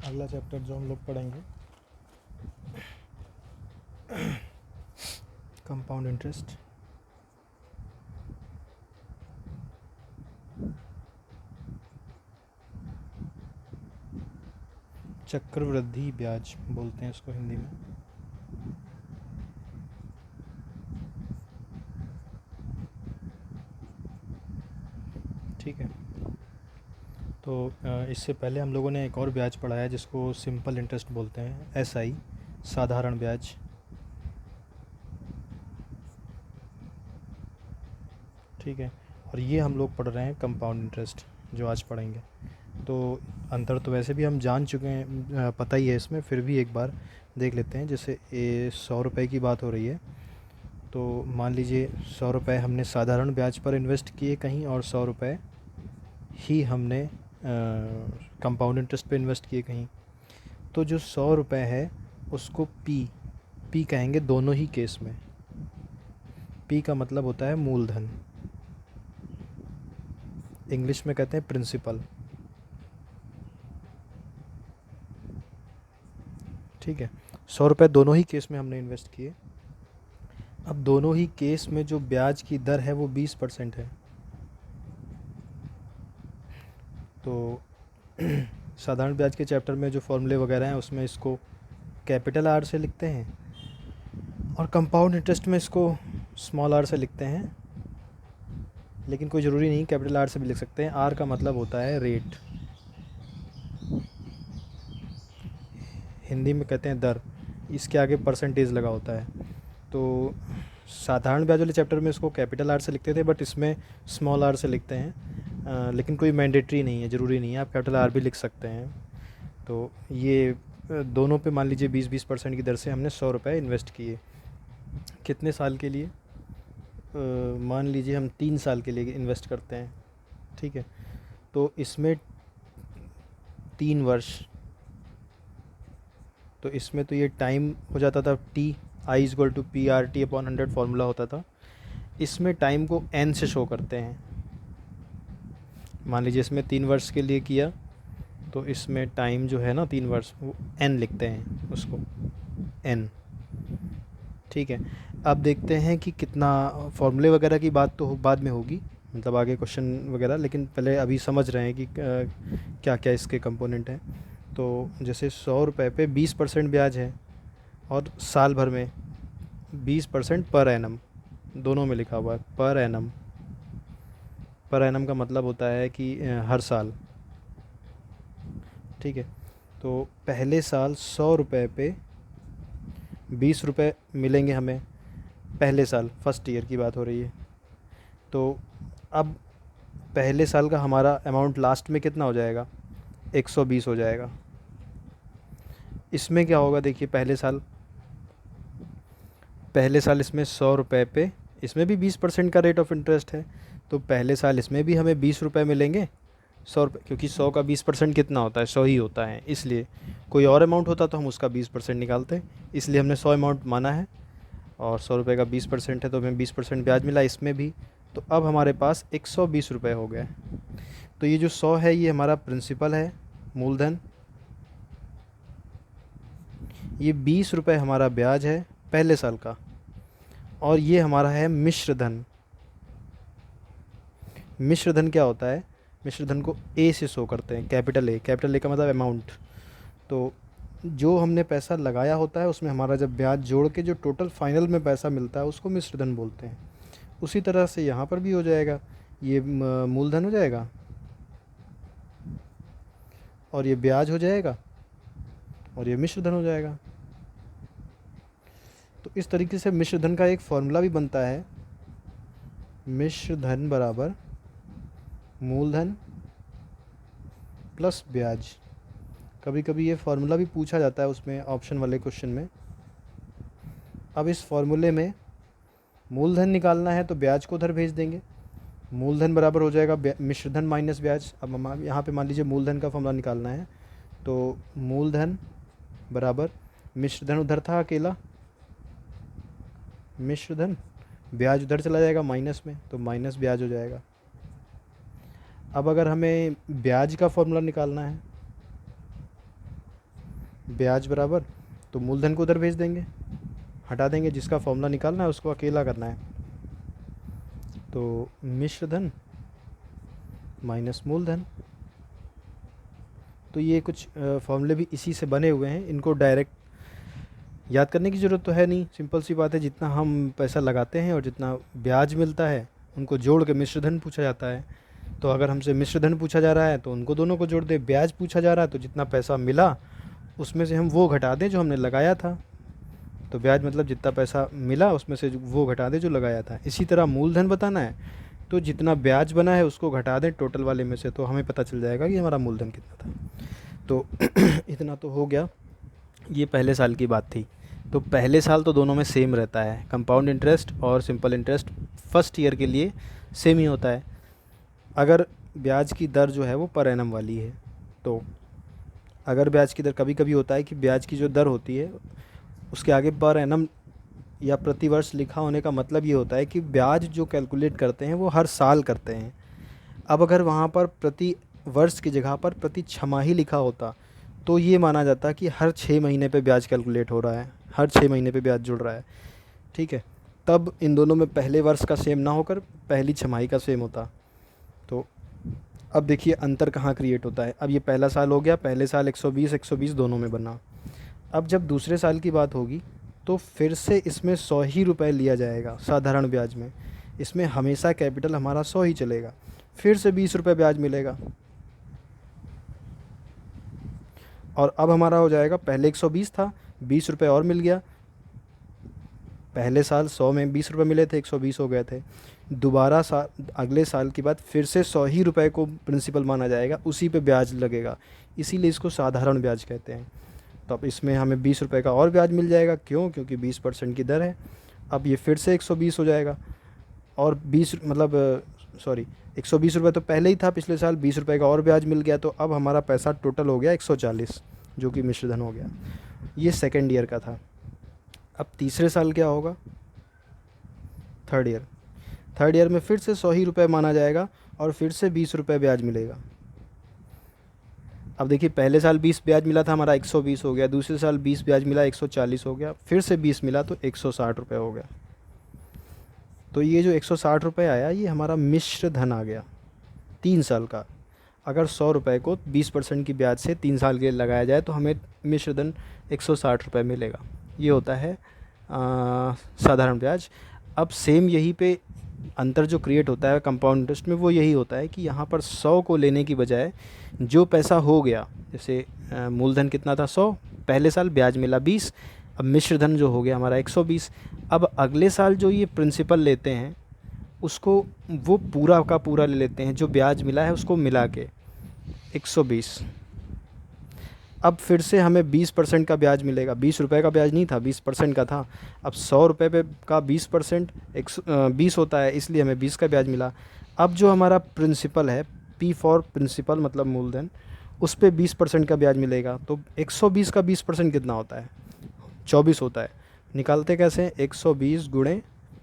अगला चैप्टर जो हम लोग पढ़ेंगे कंपाउंड इंटरेस्ट। चक्रवृद्धि ब्याज बोलते हैं इसको हिंदी में। ठीक है, तो इससे पहले हम लोगों ने एक और ब्याज पढ़ा है जिसको सिंपल इंटरेस्ट बोलते हैं, एसआई, साधारण ब्याज। ठीक है, और ये हम लोग पढ़ रहे हैं कंपाउंड इंटरेस्ट जो आज पढ़ेंगे। तो अंतर तो वैसे भी हम जान चुके हैं, पता ही है इसमें, फिर भी एक बार देख लेते हैं। जैसे 100 रुपये की बात हो रही है, तो मान लीजिए 100 रुपये हमने साधारण ब्याज पर इन्वेस्ट किए कहीं, और 100 रुपये ही हमने कंपाउंड इंटरेस्ट पे इन्वेस्ट किए कहीं। तो जो 100 रुपये है उसको पी कहेंगे दोनों ही केस में। पी का मतलब होता है मूलधन, इंग्लिश में कहते हैं प्रिंसिपल। ठीक है, 100 रुपये दोनों ही केस में हमने इन्वेस्ट किए। अब दोनों ही केस में जो ब्याज की दर है वो 20% है। तो साधारण ब्याज के चैप्टर में जो फॉर्मूले वगैरह हैं उसमें इसको कैपिटल आर से लिखते हैं, और कंपाउंड इंटरेस्ट में इसको स्मॉल आर से लिखते हैं। लेकिन कोई ज़रूरी नहीं, कैपिटल आर से भी लिख सकते हैं। आर का मतलब होता है रेट, हिंदी में कहते हैं दर, इसके आगे परसेंटेज लगा होता है। तो साधारण ब्याज वाले चैप्टर में इसको कैपिटल आर से लिखते थे, बट इसमें स्मॉल आर से लिखते हैं। लेकिन कोई मैंडेटरी नहीं है, ज़रूरी नहीं है, आप कैपिटल आर भी लिख सकते हैं। तो ये दोनों पे मान लीजिए 20% की दर से हमने 100 रुपये इन्वेस्ट किए। कितने साल के लिए? मान लीजिए हम 3 साल के लिए इन्वेस्ट करते हैं। ठीक है, तो इसमें 3 वर्ष, तो इसमें तो ये टाइम हो जाता था T, I is equal to P R T upon 100 formula होता था। इसमें टाइम को एन से शो करते हैं। मान लीजिए इसमें 3 वर्ष के लिए किया, तो इसमें टाइम जो है ना 3 वर्ष, वो एन लिखते हैं उसको, एन। ठीक है, अब देखते हैं कि कितना, फॉर्मूले वगैरह की बात तो बाद में होगी, मतलब आगे क्वेश्चन वगैरह, लेकिन पहले अभी समझ रहे हैं कि क्या क्या इसके कंपोनेंट हैं। तो जैसे 100 रुपये पे 20% ब्याज है, और साल भर में 20% पर एनम, दोनों में लिखा हुआ है पर एनम। पर एनम का मतलब होता है कि हर साल। ठीक है, तो पहले साल 100 रुपये पे 20 रुपये मिलेंगे हमें, पहले साल, फर्स्ट ईयर की बात हो रही है। तो अब पहले साल का हमारा अमाउंट लास्ट में कितना हो जाएगा? 120 हो जाएगा। इसमें क्या होगा, देखिए पहले साल इसमें 100 रुपये पे, इसमें भी 20% का रेट ऑफ इंटरेस्ट है। तो पहले साल इसमें भी हमें 20 रुपये मिलेंगे, 100 रुपये, क्योंकि 100 का 20% कितना होता है? 100 ही होता है। इसलिए कोई और अमाउंट होता तो हम उसका 20% निकालते, इसलिए हमने 100 अमाउंट माना है, और 100 रुपये का 20% है तो हमें 20% ब्याज मिला इसमें भी। तो अब हमारे पास 120 रुपये हो गए। तो ये जो 100 है ये हमारा प्रिंसिपल है, मूलधन। ये 20 रुपये हमारा ब्याज है पहले साल का, और ये हमारा है मिश्र धन। मिश्र धन क्या होता है? मिश्र धन को ए से शो करते हैं, कैपिटल ए। कैपिटल ए का मतलब अमाउंट। तो जो हमने पैसा लगाया होता है उसमें हमारा जब ब्याज जोड़ के जो टोटल फाइनल में पैसा मिलता है उसको मिश्र धन बोलते हैं। उसी तरह से यहाँ पर भी हो जाएगा, ये मूलधन हो जाएगा, और ये ब्याज हो जाएगा, और ये मिश्र धन हो जाएगा। तो इस तरीके से मिश्र धन का एक फॉर्मूला भी बनता है, मिश्र धन बराबर मूलधन प्लस ब्याज। कभी कभी ये फार्मूला भी पूछा जाता है उसमें, ऑप्शन वाले क्वेश्चन में। अब इस फार्मूले में मूलधन निकालना है तो ब्याज को उधर भेज देंगे। मूलधन बराबर हो जाएगा मिश्रधन माइनस ब्याज। अब हम यहाँ पे मान लीजिए मूलधन का फॉर्मूला निकालना है, तो मूलधन बराबर मिश्रधन उधर था अकेला, मिश्रधन, ब्याज उधर चला जाएगा माइनस में, तो माइनस ब्याज हो जाएगा। अब अगर हमें ब्याज का फॉर्मूला निकालना है, ब्याज बराबर, तो मूलधन को उधर भेज देंगे, हटा देंगे, जिसका फॉर्मूला निकालना है उसको अकेला करना है। तो मिश्र धन माइनस मूलधन। तो ये कुछ फॉर्मूले भी इसी से बने हुए हैं, इनको डायरेक्ट याद करने की ज़रूरत तो है नहीं, सिंपल सी बात है, जितना हम पैसा लगाते हैं और जितना ब्याज मिलता है उनको जोड़ के मिश्र धन पूछा जाता है। तो अगर हमसे मिश्र धन पूछा जा रहा है तो उनको दोनों को जोड़ दे, ब्याज पूछा जा रहा है तो जितना पैसा मिला उसमें से हम वो घटा दें जो हमने लगाया था। तो ब्याज मतलब जितना पैसा मिला उसमें से वो घटा दें जो लगाया था। इसी तरह मूलधन बताना है तो जितना ब्याज बना है उसको घटा दें टोटल वाले में से, तो हमें पता चल जाएगा कि हमारा मूलधन कितना था। तो इतना तो हो गया, ये पहले साल की बात थी। तो पहले साल तो दोनों में सेम रहता है, कंपाउंड इंटरेस्ट और सिंपल इंटरेस्ट फर्स्ट ईयर के लिए सेम ही होता है। अगर ब्याज की दर जो है वो पर एनम वाली है, तो अगर ब्याज की दर, कभी कभी होता है कि ब्याज की जो दर होती है उसके आगे पर एनम या प्रतिवर्ष लिखा होने का मतलब ये होता है कि ब्याज जो कैलकुलेट करते हैं वो हर साल करते हैं। अब अगर वहाँ पर प्रति वर्ष की जगह पर प्रति छमाही लिखा होता तो ये माना जाता कि हर 6 महीने पे ब्याज कैलकुलेट हो रहा है, हर 6 महीने पे ब्याज जुड़ रहा है, ठीक है। तब इन दोनों में पहले वर्ष का सेम ना होकर पहली छमाही का सेम होता। तो अब देखिए अंतर कहाँ क्रिएट होता है। अब ये पहला साल हो गया, पहले साल 120 दोनों में बना। अब जब दूसरे साल की बात होगी तो फिर से इसमें 100 ही रुपये लिया जाएगा साधारण ब्याज में। इसमें हमेशा कैपिटल हमारा 100 ही चलेगा, फिर से 20 रुपये ब्याज मिलेगा। और अब हमारा हो जाएगा, पहले 120 था, 20 रुपये और मिल गया। पहले साल 100 में 20 रुपये मिले थे, 120 हो गए थे। दोबारा अगले साल की बात फिर से 100 ही रुपये को प्रिंसिपल माना जाएगा, उसी पे ब्याज लगेगा, इसीलिए इसको साधारण ब्याज कहते हैं। तो अब इसमें हमें 20 रुपये का और ब्याज मिल जाएगा, क्यों? क्योंकि 20% की दर है। अब ये फिर से 120 हो जाएगा, और 20 मतलब 120 रुपये तो पहले ही था पिछले साल, 20 रुपये का और ब्याज मिल गया, तो अब हमारा पैसा टोटल हो गया 140, जो कि मिश्रधन हो गया। ये सेकेंड ईयर का था। अब तीसरे साल क्या होगा? Third year. थर्ड ईयर में फिर से 100 ही रुपये माना जाएगा और फिर से 20 रुपये ब्याज मिलेगा। अब देखिए पहले साल 20 ब्याज मिला था, हमारा 120 हो गया, दूसरे साल 20 ब्याज मिला 140 हो गया, फिर से 20 मिला तो 160 रुपये हो गया। तो ये जो 160 रुपये आया ये हमारा मिश्र धन आ गया 3 साल का। अगर 100 रुपये को 20% की ब्याज से 3 साल के लिए लगाया जाए तो हमें मिश्र धन 160 रुपये मिलेगा। ये होता है साधारण ब्याज। अब सेम यहीं पे अंतर जो क्रिएट होता है कंपाउंड इंटरेस्ट में, वो यही होता है कि यहाँ पर 100 को लेने की बजाय जो पैसा हो गया, जैसे मूलधन कितना था 100, पहले साल ब्याज मिला 20, अब मिश्र धन जो हो गया हमारा 120। अब अगले साल जो ये प्रिंसिपल लेते हैं उसको वो पूरा का पूरा ले लेते हैं, जो ब्याज मिला है उसको मिला के 120। अब फिर से हमें 20% का ब्याज मिलेगा, 20 रुपये का ब्याज नहीं था, 20% का था। अब 100 रुपये पे का 20% 20 होता है, इसलिए हमें 20 का ब्याज मिला। अब जो हमारा प्रिंसिपल है, P फॉर प्रिंसिपल मतलब मूलधन, उस पर 20% का ब्याज मिलेगा। तो 120 का 20% कितना होता है? 24 होता है। निकालते कैसे? 120 गुणे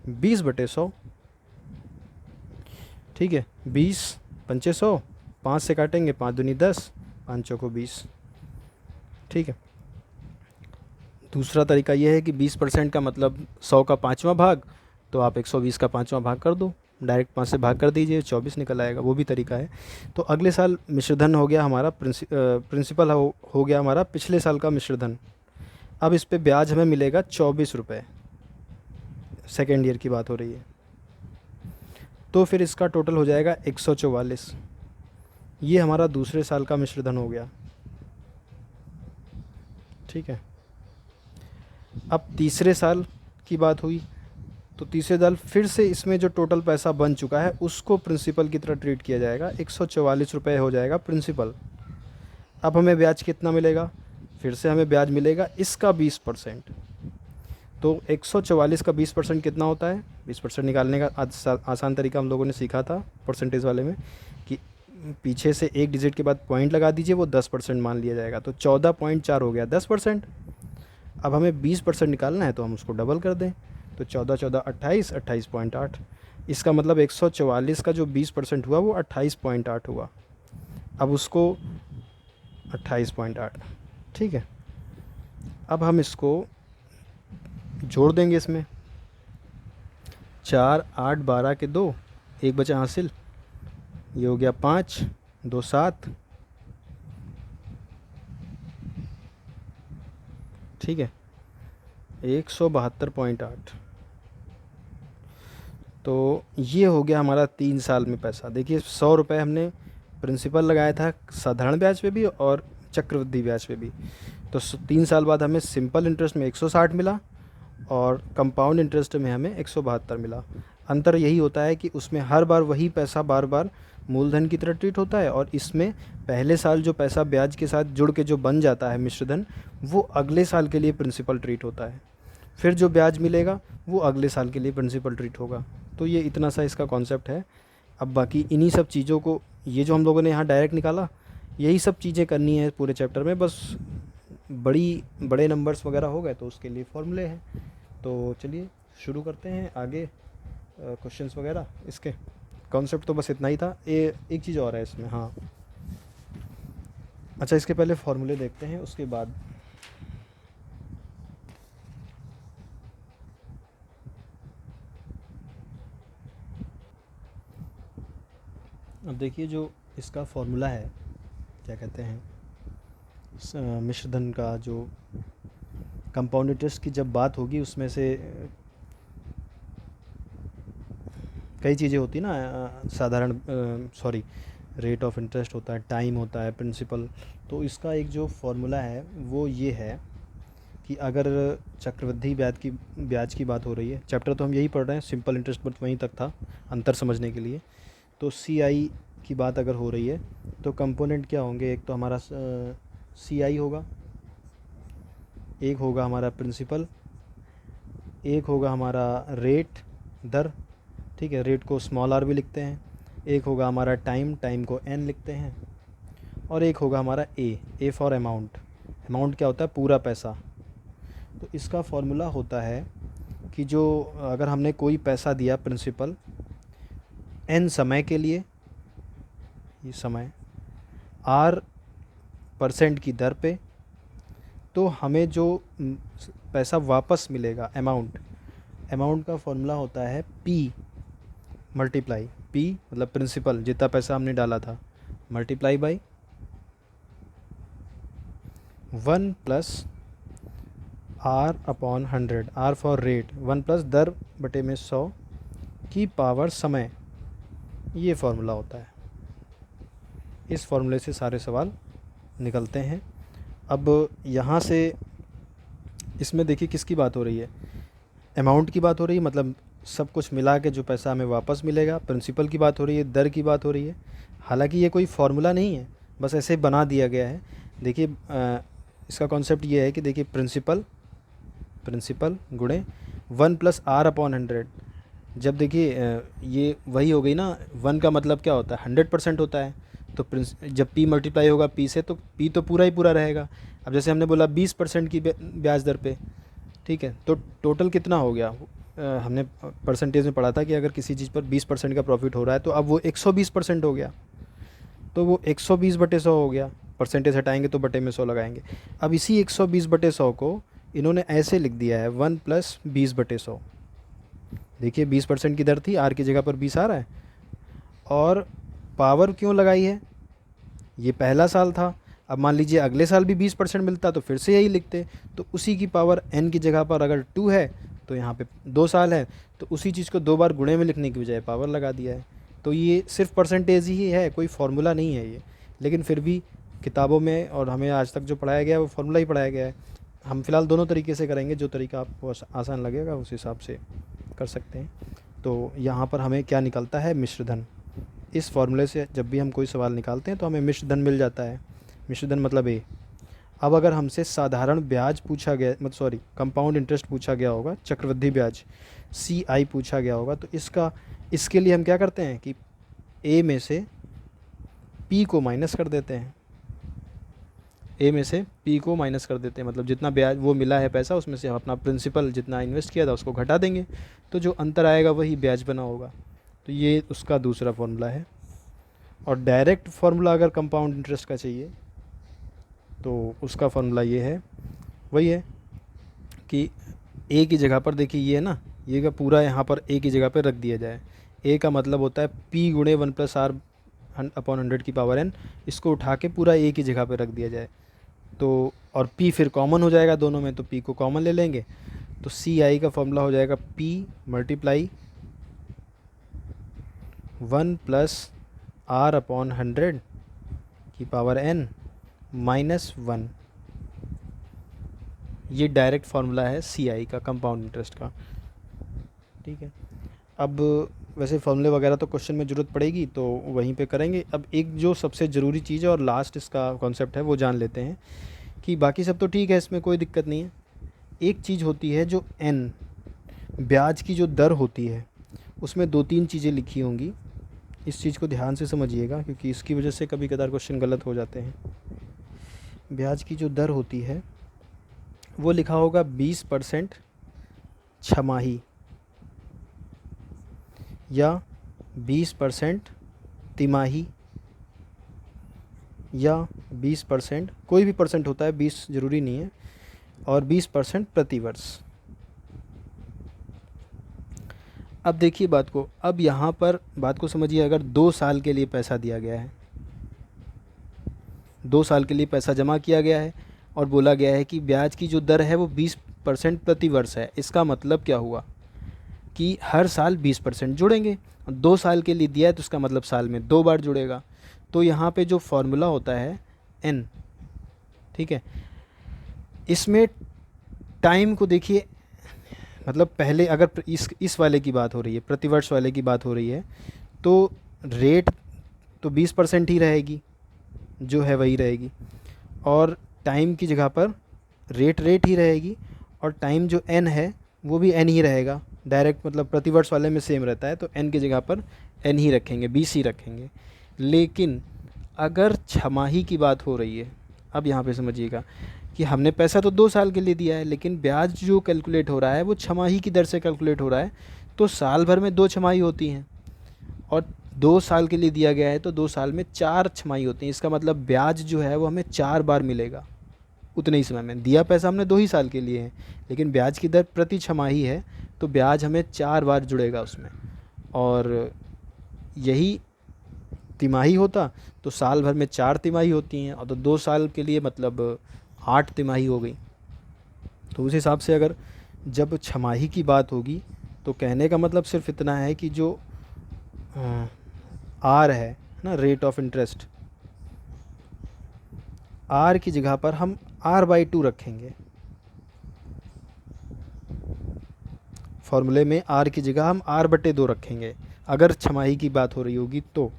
20/100, ठीक है। 20 पंचे 100, 5 से काटेंगे, 5 दूनी 10, 5 चौको 20, ठीक है। दूसरा तरीका यह है कि 20% का मतलब 100 का 5वां भाग, तो आप 120 का 5वां भाग कर दो, डायरेक्ट 5 से भाग कर दीजिए, 24 निकल आएगा, वो भी तरीका है। तो अगले साल मिश्रधन हो गया हमारा, प्रिंसिपल हो गया हमारा पिछले साल का मिश्रधन। अब इस पे ब्याज हमें मिलेगा 24 रुपये, सेकेंड ईयर की बात हो रही है। तो फिर इसका टोटल हो जाएगा 144। ये हमारा दूसरे साल का मिश्रधन हो गया, ठीक है। अब तीसरे साल की बात हुई तो तीसरे साल फिर से इसमें जो टोटल पैसा बन चुका है उसको प्रिंसिपल की तरह ट्रीट किया जाएगा, 144 रुपये हो जाएगा प्रिंसिपल। अब हमें ब्याज कितना मिलेगा? फिर से हमें ब्याज मिलेगा इसका 20%। तो 144 का 20% कितना होता है? 20% निकालने का आसान तरीका हम लोगों ने सीखा था परसेंटेज वाले में, कि पीछे से एक डिजिट के बाद पॉइंट लगा दीजिए, वो 10% मान लिया जाएगा। तो 14.4 हो गया 10%। अब हमें 20% निकालना है तो हम उसको डबल कर दें, तो 14 14 28, 28.8। इसका मतलब 144 का जो 20% हुआ वो 28.8 हुआ। अब उसको 28.8, ठीक है। अब हम इसको जोड़ देंगे इसमें, 4 8 12 के 2, एक बचा हासिल, ये हो गया 5 2 7, ठीक है, 172.8। तो ये हो गया हमारा 3 साल में पैसा। देखिए 100 रुपये हमने प्रिंसिपल लगाया था साधारण ब्याज पे भी और चक्रवृद्धि ब्याज पे भी। तो 3 साल बाद हमें सिंपल इंटरेस्ट में 160 मिला और कंपाउंड इंटरेस्ट में हमें 172 मिला। अंतर यही होता है कि उसमें हर बार वही पैसा बार बार मूलधन की तरह ट्रीट होता है, और इसमें पहले साल जो पैसा ब्याज के साथ जुड़ के जो बन जाता है मिश्रधन, वो अगले साल के लिए प्रिंसिपल ट्रीट होता है। फिर जो ब्याज मिलेगा वो अगले साल के लिए प्रिंसिपल ट्रीट होगा। तो ये इतना सा इसका कॉन्सेप्ट है। अब बाकी इन्हीं सब चीज़ों को, ये जो हम लोगों ने यहाँ डायरेक्ट निकाला, यही सब चीज़ें करनी है पूरे चैप्टर में। बस बड़े नंबर्स वगैरह हो गए तो उसके लिए फॉर्मूले हैं। तो चलिए शुरू करते हैं आगे क्वेश्चंस वगैरह। इसके कॉन्सेप्ट तो बस इतना ही था। एक चीज़ और है इसमें, हाँ अच्छा, इसके पहले फॉर्मूले देखते हैं उसके बाद। अब देखिए जो इसका फॉर्मूला है, क्या कहते हैं, मिश्रधन का जो कंपाउंड इंटरेस्ट की जब बात होगी उसमें से कई चीज़ें होती ना, साधारण सॉरी रेट ऑफ इंटरेस्ट होता है, टाइम होता है, प्रिंसिपल। तो इसका एक जो फॉर्मूला है वो ये है कि अगर चक्रवृद्धि ब्याज की बात हो रही है, चैप्टर तो हम यही पढ़ रहे हैं, सिंपल इंटरेस्ट बट वहीं तक था अंतर समझने के लिए। तो सी आई की बात अगर हो रही है तो कंपोनेंट क्या होंगे, एक तो हमारा सी आई होगा, एक होगा हमारा प्रिंसिपल, एक होगा हमारा रेट दर, ठीक है, रेट को स्मॉल आर भी लिखते हैं, एक होगा हमारा टाइम को एन लिखते हैं, और एक होगा हमारा ए फॉर अमाउंट। अमाउंट क्या होता है, पूरा पैसा। तो इसका फॉर्मूला होता है कि जो अगर हमने कोई पैसा दिया प्रिंसिपल एन समय के लिए, ये समय R% की दर पे, तो हमें जो पैसा वापस मिलेगा अमाउंट का फॉर्मूला होता है P मल्टीप्लाई, P मतलब प्रिंसिपल जितना पैसा हमने डाला था, multiply by 1 plus R/100, R for रेट, 1 प्लस दर बटे में 100 की पावर समय, ये फार्मूला होता है। इस फार्मूले से सारे सवाल निकलते हैं। अब यहाँ से इसमें देखिए किसकी बात हो रही है, अमाउंट की बात हो रही है, मतलब सब कुछ मिला के जो पैसा हमें वापस मिलेगा। प्रिंसिपल की बात हो रही है, दर की बात हो रही है। हालांकि ये कोई फार्मूला नहीं है, बस ऐसे बना दिया गया है। देखिए इसका कॉन्सेप्ट ये है कि देखिए प्रिंसिपल गुणे 1 प्लस R/100। जब देखिए ये वही हो गई ना, 1 का मतलब क्या होता है, 100% होता है। तो जब P मल्टीप्लाई होगा P से, तो P तो पूरा ही पूरा रहेगा। अब जैसे हमने बोला 20% की ब्याज दर पे, ठीक है, तो टोटल कितना हो गया, हमने परसेंटेज में पढ़ा था कि अगर किसी चीज़ पर 20% का प्रॉफिट हो रहा है तो अब वो 120% हो गया। तो वो 120/100 हो गया, परसेंटेज हटाएंगे तो बटे में 100 लगाएंगे। अब इसी 120/100 को इन्होंने ऐसे लिख दिया है 1 प्लस 20/100। देखिए 20% की दर थी, आर की जगह पर 20 आ रहा है। और पावर क्यों लगाई है, ये पहला साल था। अब मान लीजिए अगले साल भी 20% मिलता तो फिर से यही लिखते। तो उसी की पावर n की जगह पर अगर 2 है तो यहाँ पे 2 साल है, तो उसी चीज़ को 2 बार गुणे में लिखने की बजाय पावर लगा दिया है। तो ये सिर्फ परसेंटेज ही है, कोई फार्मूला नहीं है ये। लेकिन फिर भी किताबों में और हमें आज तक जो पढ़ाया गया है वो फार्मूला ही पढ़ाया गया है। हम फिलहाल दोनों तरीके से करेंगे, जो तरीका आपको आसान लगेगा उस हिसाब से कर सकते हैं। तो यहाँ पर हमें क्या निकलता है, मिश्रधन। इस फॉर्मूले से जब भी हम कोई सवाल निकालते हैं तो हमें मिश्रधन मिल जाता है। मिश्रधन मतलब ए। अब अगर हमसे साधारण ब्याज पूछा गया, मतलब सॉरी कंपाउंड इंटरेस्ट पूछा गया होगा, चक्रवृद्धि ब्याज CI पूछा गया होगा, तो इसके लिए हम क्या करते हैं कि ए में से P को माइनस कर देते हैं। ए में से P को माइनस कर देते हैं, मतलब जितना ब्याज वो मिला है पैसा, उसमें से हम अपना प्रिंसिपल जितना इन्वेस्ट किया था उसको घटा देंगे, तो जो अंतर आएगा वही ब्याज बना होगा। तो ये उसका दूसरा फॉर्मूला है। और डायरेक्ट फार्मूला अगर कंपाउंड इंटरेस्ट का चाहिए तो उसका फार्मूला ये है, वही है कि ए की जगह पर देखिए ये है ना, ये का पूरा यहाँ पर ए की जगह पर रख दिया जाए। ए का मतलब होता है पी गुणे 1+r/100 की पावर n, इसको उठा के पूरा ए की जगह पर रख दिया जाए। तो और p फिर कॉमन हो जाएगा दोनों में, तो p को कॉमन ले लेंगे, तो सी आई का फॉर्मूला हो जाएगा p मल्टीप्लाई 1+r/100 की पावर n -1। ये डायरेक्ट फार्मूला है सी आई का, कंपाउंड इंटरेस्ट का। ठीक है, अब वैसे फॉर्मूले वगैरह तो क्वेश्चन में ज़रूरत पड़ेगी तो वहीं पे करेंगे। अब एक जो सबसे ज़रूरी चीज़ है और लास्ट इसका कॉन्सेप्ट है वो जान लेते हैं, कि बाकी सब तो ठीक है, इसमें कोई दिक्कत नहीं है। एक चीज़ होती है जो n ब्याज की जो दर होती है, उसमें 2-3 चीज़ें लिखी होंगी। इस चीज़ को ध्यान से समझिएगा, क्योंकि इसकी वजह से कभी कदार क्वेश्चन गलत हो जाते हैं। ब्याज की जो दर होती है वो लिखा होगा 20% छमाही, या 20% तिमाही, या 20%, कोई भी परसेंट होता है, 20 ज़रूरी नहीं है, और 20% प्रतिवर्ष। अब देखिए बात को, अब यहाँ पर बात को समझिए। अगर 2 साल के लिए पैसा दिया गया है, 2 साल के लिए पैसा जमा किया गया है और बोला गया है कि ब्याज की जो दर है वो 20% प्रतिवर्ष है, इसका मतलब क्या हुआ कि हर साल 20% जुड़ेंगे। 2 साल के लिए दिया है तो इसका मतलब साल में 2 बार जुड़ेगा। तो यहाँ पे जो फॉर्मूला होता है n, ठीक है, इसमें टाइम को देखिए, मतलब पहले अगर इस वाले की बात हो रही है, प्रतिवर्ष वाले की बात हो रही है, तो रेट तो 20% ही रहेगी, जो है वही रहेगी, और टाइम की जगह पर रेट ही रहेगी, और टाइम जो n है वो भी n ही रहेगा। डायरेक्ट मतलब प्रतिवर्ष वाले में सेम रहता है, तो n की जगह पर n ही रखेंगे, 20 ही रखेंगे। लेकिन अगर छमाही की बात हो रही है, अब यहाँ पे समझिएगा कि हमने पैसा तो 2 साल के लिए दिया है, लेकिन ब्याज जो कैलकुलेट हो रहा है वो छमाही की दर से कैलकुलेट हो रहा है। तो साल भर में 2 छमाही होती हैं, और 2 साल के लिए दिया गया है तो 2 साल में 4 छमाही होती हैं। इसका मतलब ब्याज जो है वो हमें 4 बार मिलेगा उतने ही समय में। दिया पैसा हमने 2 ही साल के लिए है, लेकिन ब्याज की दर प्रति छमाही है, तो ब्याज हमें 4 बार जुड़ेगा उसमें। और यही तिमाही होता तो साल भर में 4 तिमाही होती हैं, और तो 2 साल के लिए मतलब 8 तिमाही हो गई। तो उस हिसाब से अगर जब छमाही की बात होगी, तो कहने का मतलब सिर्फ इतना है कि जो आर है ना, रेट ऑफ इंटरेस्ट, आर की जगह पर हम r/2 रखेंगे। फॉर्मूले में r की जगह हम r/2 रखेंगे अगर छमाही की बात हो रही होगी तो।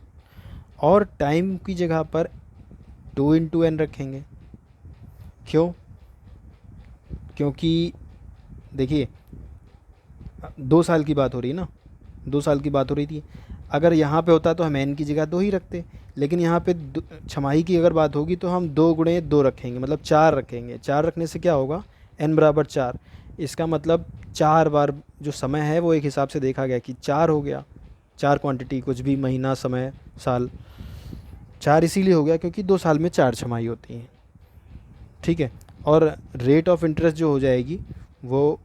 और टाइम की जगह पर 2 × n रखेंगे। क्यों? क्योंकि देखिए 2 साल की बात हो रही है ना, 2 साल की बात हो रही थी। अगर यहाँ पे होता तो हम n की जगह 2 ही रखते, लेकिन यहाँ पे छमाही की अगर बात होगी तो हम 2 × 2 रखेंगे, मतलब 4 रखेंगे। 4 रखने से क्या होगा, n = 4। इसका मतलब 4 बार जो समय है वो एक हिसाब से देखा गया कि 4 हो गया। 4 क्वांटिटी, कुछ भी, महीना, समय, साल। 4 इसीलिए हो गया क्योंकि 2 साल में 4 छमाही होती हैं। ठीक है, और रेट ऑफ इंटरेस्ट जो हो जाएगी वो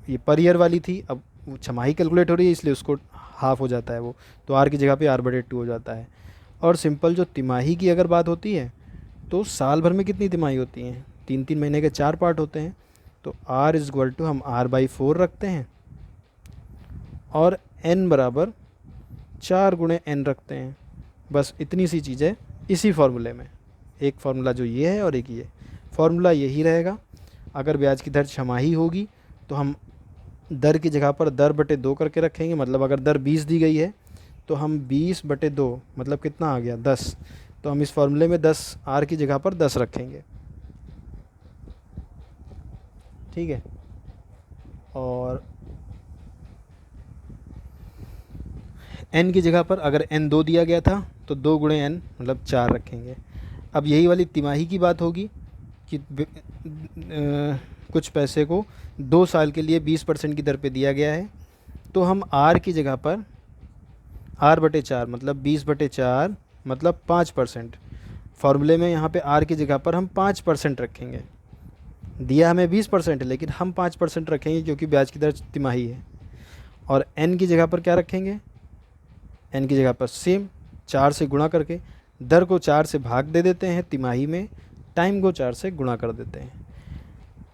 ये पर ईयर वाली थी, अब छमाही कैलकुलेट हो रही है इसलिए उसको हाफ हो जाता है वो, तो r की जगह पे r/2 हो जाता है। और सिंपल जो तिमाही की अगर बात होती है तो साल भर में कितनी तिमाही होती हैं, 3-3 महीने के 4 पार्ट होते हैं। तो r = हम r/4 रखते हैं, और n = 4 × n रखते हैं। बस इतनी सी चीज़ है इसी फार्मूले में। एक फार्मूला जो ये है और एक ये फार्मूला यही रहेगा। अगर ब्याज की दर छमाही होगी तो हम दर की जगह पर दर/2 करके रखेंगे। मतलब अगर दर 20 दी गई है तो हम 20/2 मतलब कितना आ गया, 10। तो हम इस फार्मूले में 10 r की जगह पर 10 रखेंगे। ठीक है, और n की जगह पर अगर n 2 दिया गया था तो 2 × n मतलब 4 रखेंगे। अब यही वाली तिमाही की बात होगी कि कुछ पैसे को 2 साल के लिए 20% की दर पे दिया गया है, तो हम r की जगह पर r/4 मतलब 20/4 मतलब 5%। फार्मूले में यहाँ पे r की जगह पर हम 5% रखेंगे। दिया हमें 20% है, लेकिन हम 5% रखेंगे क्योंकि ब्याज की दर तिमाही है। और n की जगह पर क्या रखेंगे, n की जगह पर सेम 4 से गुणा करके दर को 4 से भाग दे देते हैं तिमाही में, टाइम को 4 से गुणा कर देते हैं।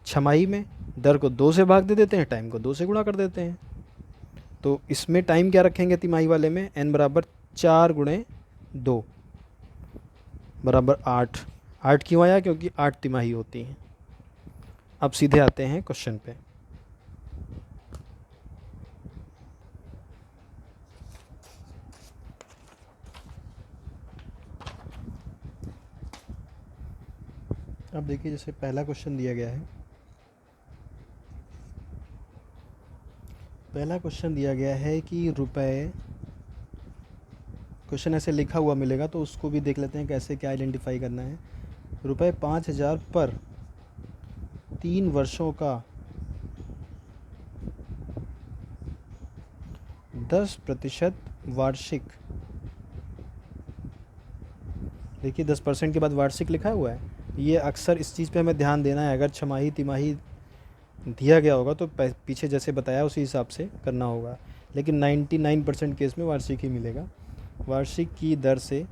छमाही में दर को 2 से भाग दे देते हैं, टाइम को 2 से गुणा कर देते हैं। तो इसमें टाइम क्या रखेंगे तिमाही वाले में, n बराबर 4 गुणे 2 बराबर 8। 8 क्यों आया, क्योंकि 8 तिमाही होती हैं। अब सीधे आते हैं क्वेश्चन पे। अब देखिए, जैसे पहला क्वेश्चन दिया गया है, पहला क्वेश्चन दिया गया है कि रुपए, क्वेश्चन ऐसे लिखा हुआ मिलेगा तो उसको भी देख लेते हैं कैसे क्या आइडेंटिफाई करना है। रुपए 5,000 पर 3 वर्षों का 10% वार्षिक, देखिए 10% के बाद वार्षिक लिखा हुआ है। ये अक्सर इस चीज़ पे हमें ध्यान देना है, अगर छमाही तिमाही दिया गया होगा तो पीछे जैसे बताया उसी हिसाब से करना होगा, लेकिन 99% केस में वार्षिक ही मिलेगा। वार्षिक की दर से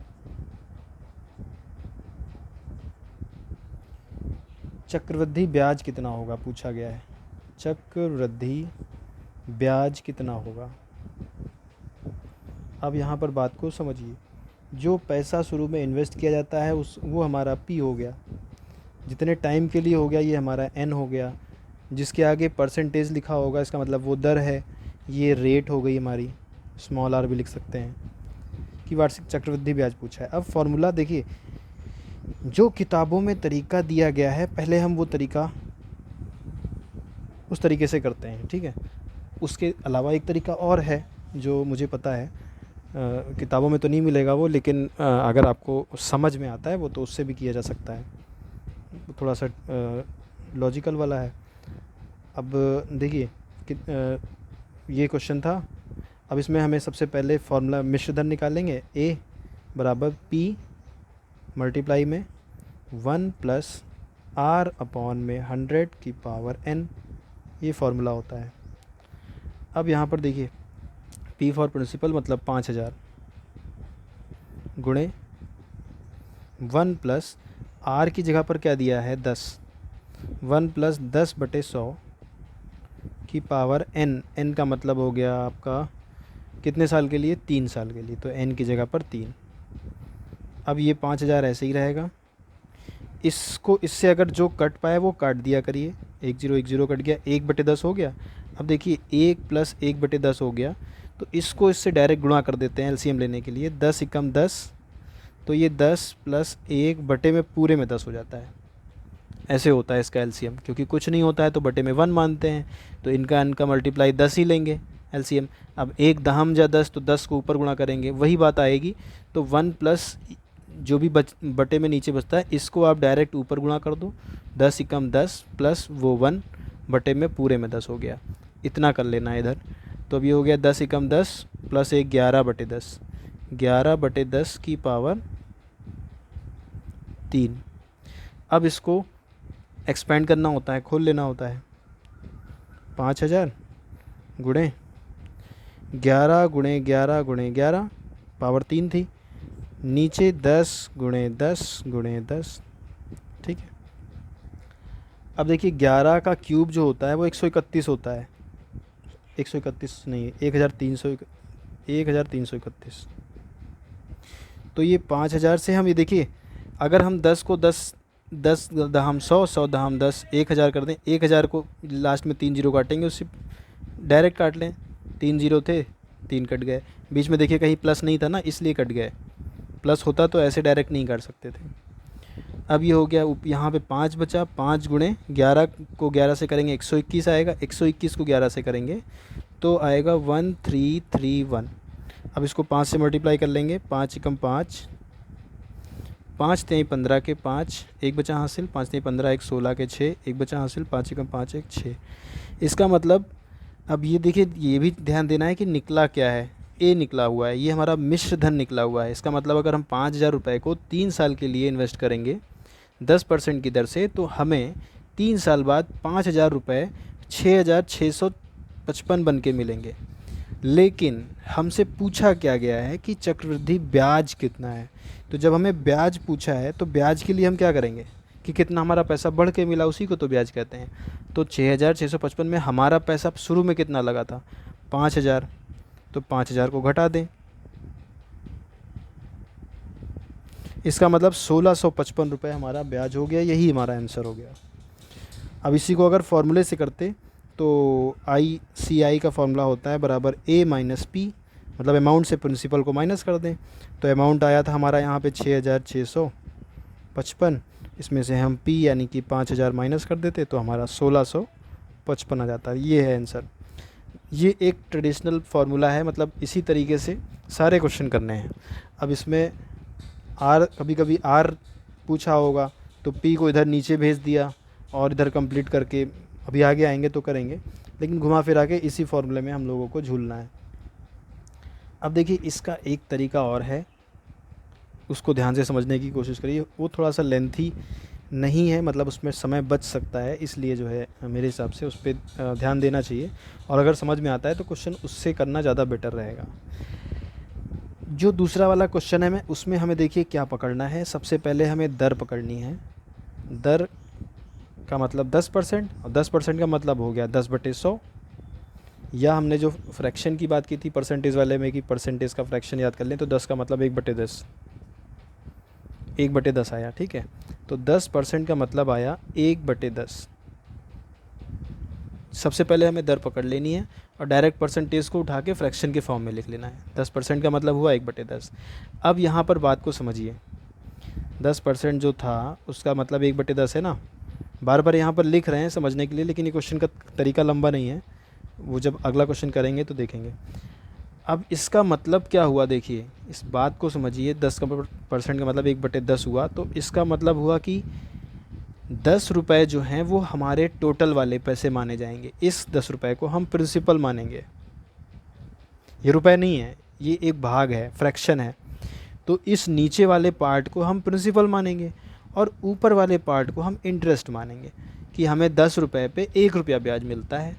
चक्रवृद्धि ब्याज कितना होगा पूछा गया है। चक्रवृद्धि ब्याज कितना होगा। अब यहाँ पर बात को समझिए, जो पैसा शुरू में इन्वेस्ट किया जाता है वो हमारा P हो गया, जितने टाइम के लिए हो गया ये हमारा N हो गया, जिसके आगे परसेंटेज लिखा होगा इसका मतलब वो दर है, ये रेट हो गई हमारी, स्मॉल r भी लिख सकते हैं कि वार्षिक चक्रवृद्धि ब्याज पूछा है। अब फॉर्मूला देखिए, जो किताबों में तरीका दिया गया है पहले हम वो तरीका उस तरीके से करते हैं, ठीक है। उसके अलावा एक तरीका और है जो मुझे पता है, किताबों में तो नहीं मिलेगा वो, लेकिन अगर आपको समझ में आता है वो तो उससे भी किया जा सकता है, थोड़ा सा लॉजिकल वाला है। अब देखिए ये क्वेश्चन था, अब इसमें हमें सबसे पहले फॉर्मूला मिश्र धन निकालेंगे। A बराबर P मल्टीप्लाई में 1 प्लस R अपॉन में 100 की पावर N, ये फार्मूला होता है। अब यहाँ पर देखिए P फॉर प्रिंसिपल मतलब 5,000 गुणे 1 प्लस R की जगह पर क्या दिया है 10, 1 प्लस 10/100 की पावर N, N का मतलब हो गया आपका कितने साल के लिए, 3 साल के लिए, तो N की जगह पर 3। अब ये 5,000 ऐसे ही रहेगा, इसको इससे अगर जो कट पाए वो काट दिया करिए, 1 0 1 0 कट गया, 1/10 हो गया। अब देखिए 1 प्लस 1/10 हो गया, तो इसको इससे डायरेक्ट गुणा कर देते हैं एलसीएम लेने के लिए, 10 एकम 10, तो ये 10 प्लस 1 बटे में पूरे में 10 हो जाता है। ऐसे होता है इसका एलसीएम, क्योंकि कुछ नहीं होता है तो बटे में 1 मानते हैं, तो इनका इनका मल्टीप्लाई 10 ही लेंगे एलसीएम। अब 1 दहम जा 10, तो 10 को ऊपर गुणा करेंगे, वही बात आएगी। तो 1 प्लस जो भी बटे में नीचे बचता है इसको आप डायरेक्ट ऊपर गुणा कर दो, 10 एकम 10 प्लस वो 1 बटे में पूरे में 10 हो गया, इतना कर लेना है इधर। तो अब ये हो गया 10 एकम 10 प्लस 1 11/10, 11/10 की पावर 3। अब इसको एक्सपेंड करना होता है, खोल लेना होता है, 5,000 गुणे 11 गुणे 11 गुणे 11 पावर 3 थी, नीचे 10 गुणे 10 गुणे 10, ठीक है। अब देखिए 11 का क्यूब जो होता है वो 131 होता है, 131 नहीं 1331। तो ये 5,000 से हम ये देखिए, अगर हम 10 को 10 दहम 100, 100 दहम 10, 1,000 कर दें, 1,000 को लास्ट में 3 जीरो काटेंगे, उससे डायरेक्ट काट लें, 3 जीरो थे 3 कट गए, बीच में देखिए कहीं प्लस नहीं था ना इसलिए कट गए, प्लस होता तो ऐसे डायरेक्ट नहीं काट सकते थे। अब ये हो गया, यहाँ पे 5 बचा, 5 गुणे 11 को 11 से करेंगे 121 आएगा, 121 को 11 से करेंगे तो आएगा 1331। अब इसको 5 से मल्टीप्लाई कर लेंगे, 5 एकम 5, 5 तेई 15 के 5, एक बचा हासिल, 5 तेई 15 1 16 के 6, एक बचा हासिल, 5 एकम 5 1 6। इसका मतलब अब ये देखिए, ये भी ध्यान देना है कि निकला क्या है, ए निकला हुआ है, ये हमारा मिश्र धन निकला हुआ है। इसका मतलब अगर हम 5,000 रुपये को 3 साल के लिए इन्वेस्ट करेंगे 10% की दर से, तो हमें 3 साल बाद 5,000 रुपये 6,655 बन के मिलेंगे। लेकिन हमसे पूछा क्या गया है कि चक्रवृद्धि ब्याज कितना है। तो जब हमें ब्याज पूछा है तो ब्याज के लिए हम क्या करेंगे कि कितना हमारा पैसा बढ़ के मिला, उसी को तो ब्याज कहते हैं। तो 6,655 में हमारा पैसा शुरू में कितना लगा था, 5,000, तो 5,000 को घटा दें, इसका मतलब 1,655 रुपये हमारा ब्याज हो गया। यही हमारा आंसर हो गया। अब इसी को अगर फॉर्मूले से करते तो ICI का फॉर्मूला होता है बराबर A माइनस P, मतलब अमाउंट से प्रिंसिपल को माइनस कर दें। तो अमाउंट आया था हमारा यहाँ पे 6,655, इसमें से हम P यानी कि 5,000 माइनस कर देते तो हमारा 1,655 आ जाता है। ये है आंसर। ये एक ट्रेडिशनल फार्मूला है, मतलब इसी तरीके से सारे क्वेश्चन करने हैं। अब इसमें R, कभी कभी R पूछा होगा तो P को इधर नीचे भेज दिया और इधर कंप्लीट करके अभी आगे आएंगे तो करेंगे, लेकिन घुमा फिरा के इसी फॉर्मूले में हम लोगों को झूलना है। अब देखिए इसका एक तरीका और है, उसको ध्यान से समझने की कोशिश करिए। वो थोड़ा सा लेंथी नहीं है, मतलब उसमें समय बच सकता है, इसलिए जो है मेरे हिसाब से उस पर ध्यान देना चाहिए। और अगर समझ में आता है तो क्वेश्चन उससे करना ज़्यादा बेटर रहेगा। जो दूसरा वाला क्वेश्चन है उसमें हमें देखिए क्या पकड़ना है। सबसे पहले हमें दर पकड़नी है। दर का मतलब 10%, और 10% का मतलब हो गया 10/100, या हमने जो फ्रैक्शन की बात की थी परसेंटेज वाले में कि परसेंटेज का फ्रैक्शन याद कर लें, तो 10 का मतलब 1/10, 1/10 आया। ठीक है, तो 10% का मतलब आया 1/10। सबसे पहले हमें दर पकड़ लेनी है और डायरेक्ट परसेंटेज को उठा के फ्रैक्शन के फॉर्म में लिख लेना है। 10% का मतलब हुआ 1/10। अब यहाँ पर बात को समझिए, 10% जो था उसका मतलब 1/10 है ना। बार बार यहाँ पर लिख रहे हैं समझने के लिए, लेकिन ये क्वेश्चन का तरीका लंबा नहीं है, वो जब अगला क्वेश्चन करेंगे तो देखेंगे। अब इसका मतलब क्या हुआ, देखिए इस बात को समझिए। 10% का मतलब 1/10 हुआ, तो इसका मतलब हुआ कि 10 रुपये जो हैं वो हमारे टोटल वाले पैसे माने जाएंगे। इस 10 रुपये को हम प्रिंसिपल मानेंगे। ये रुपए नहीं है, ये एक भाग है, फ्रैक्शन है। तो इस नीचे वाले पार्ट को हम प्रिंसिपल मानेंगे और ऊपर वाले पार्ट को हम इंटरेस्ट मानेंगे कि हमें 10 रुपये पे 1 रुपया ब्याज मिलता है।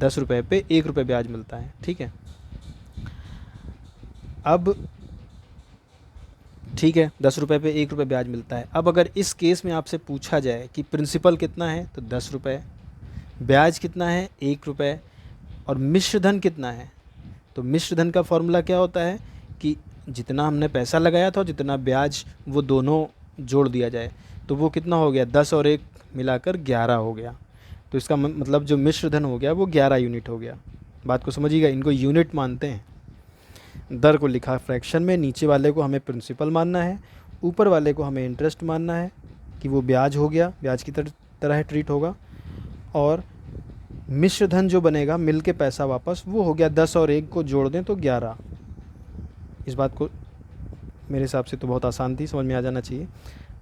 10 रुपये पे 1 रुपये ब्याज मिलता है। ठीक है, अब ठीक है, 10 रुपये पे 1 रुपये ब्याज मिलता है। अब अगर इस केस में आपसे पूछा जाए कि प्रिंसिपल कितना है, तो 10 रुपये, ब्याज कितना है 1 रुपये, और मिश्र धन कितना है, तो मिश्र धन का फॉर्मूला क्या होता है कि जितना हमने पैसा लगाया था और जितना ब्याज, वो दोनों जोड़ दिया जाए, तो वो कितना हो गया, 10 और 1 मिलाकर 11 हो गया। तो इसका मतलब जो मिश्र धन हो गया वो 11 यूनिट हो गया। बात को समझिएगा, इनको यूनिट मानते हैं। दर को लिखा फ्रैक्शन में, नीचे वाले को हमें प्रिंसिपल मानना है, ऊपर वाले को हमें इंटरेस्ट मानना है कि वो ब्याज हो गया, ब्याज की तरह ट्रीट होगा। और मिश्र धन जो बनेगा मिल के पैसा वापस, वो हो गया 10 और 1 को जोड़ दें तो 11। इस बात को मेरे हिसाब से तो बहुत आसान थी, समझ में आ जाना चाहिए।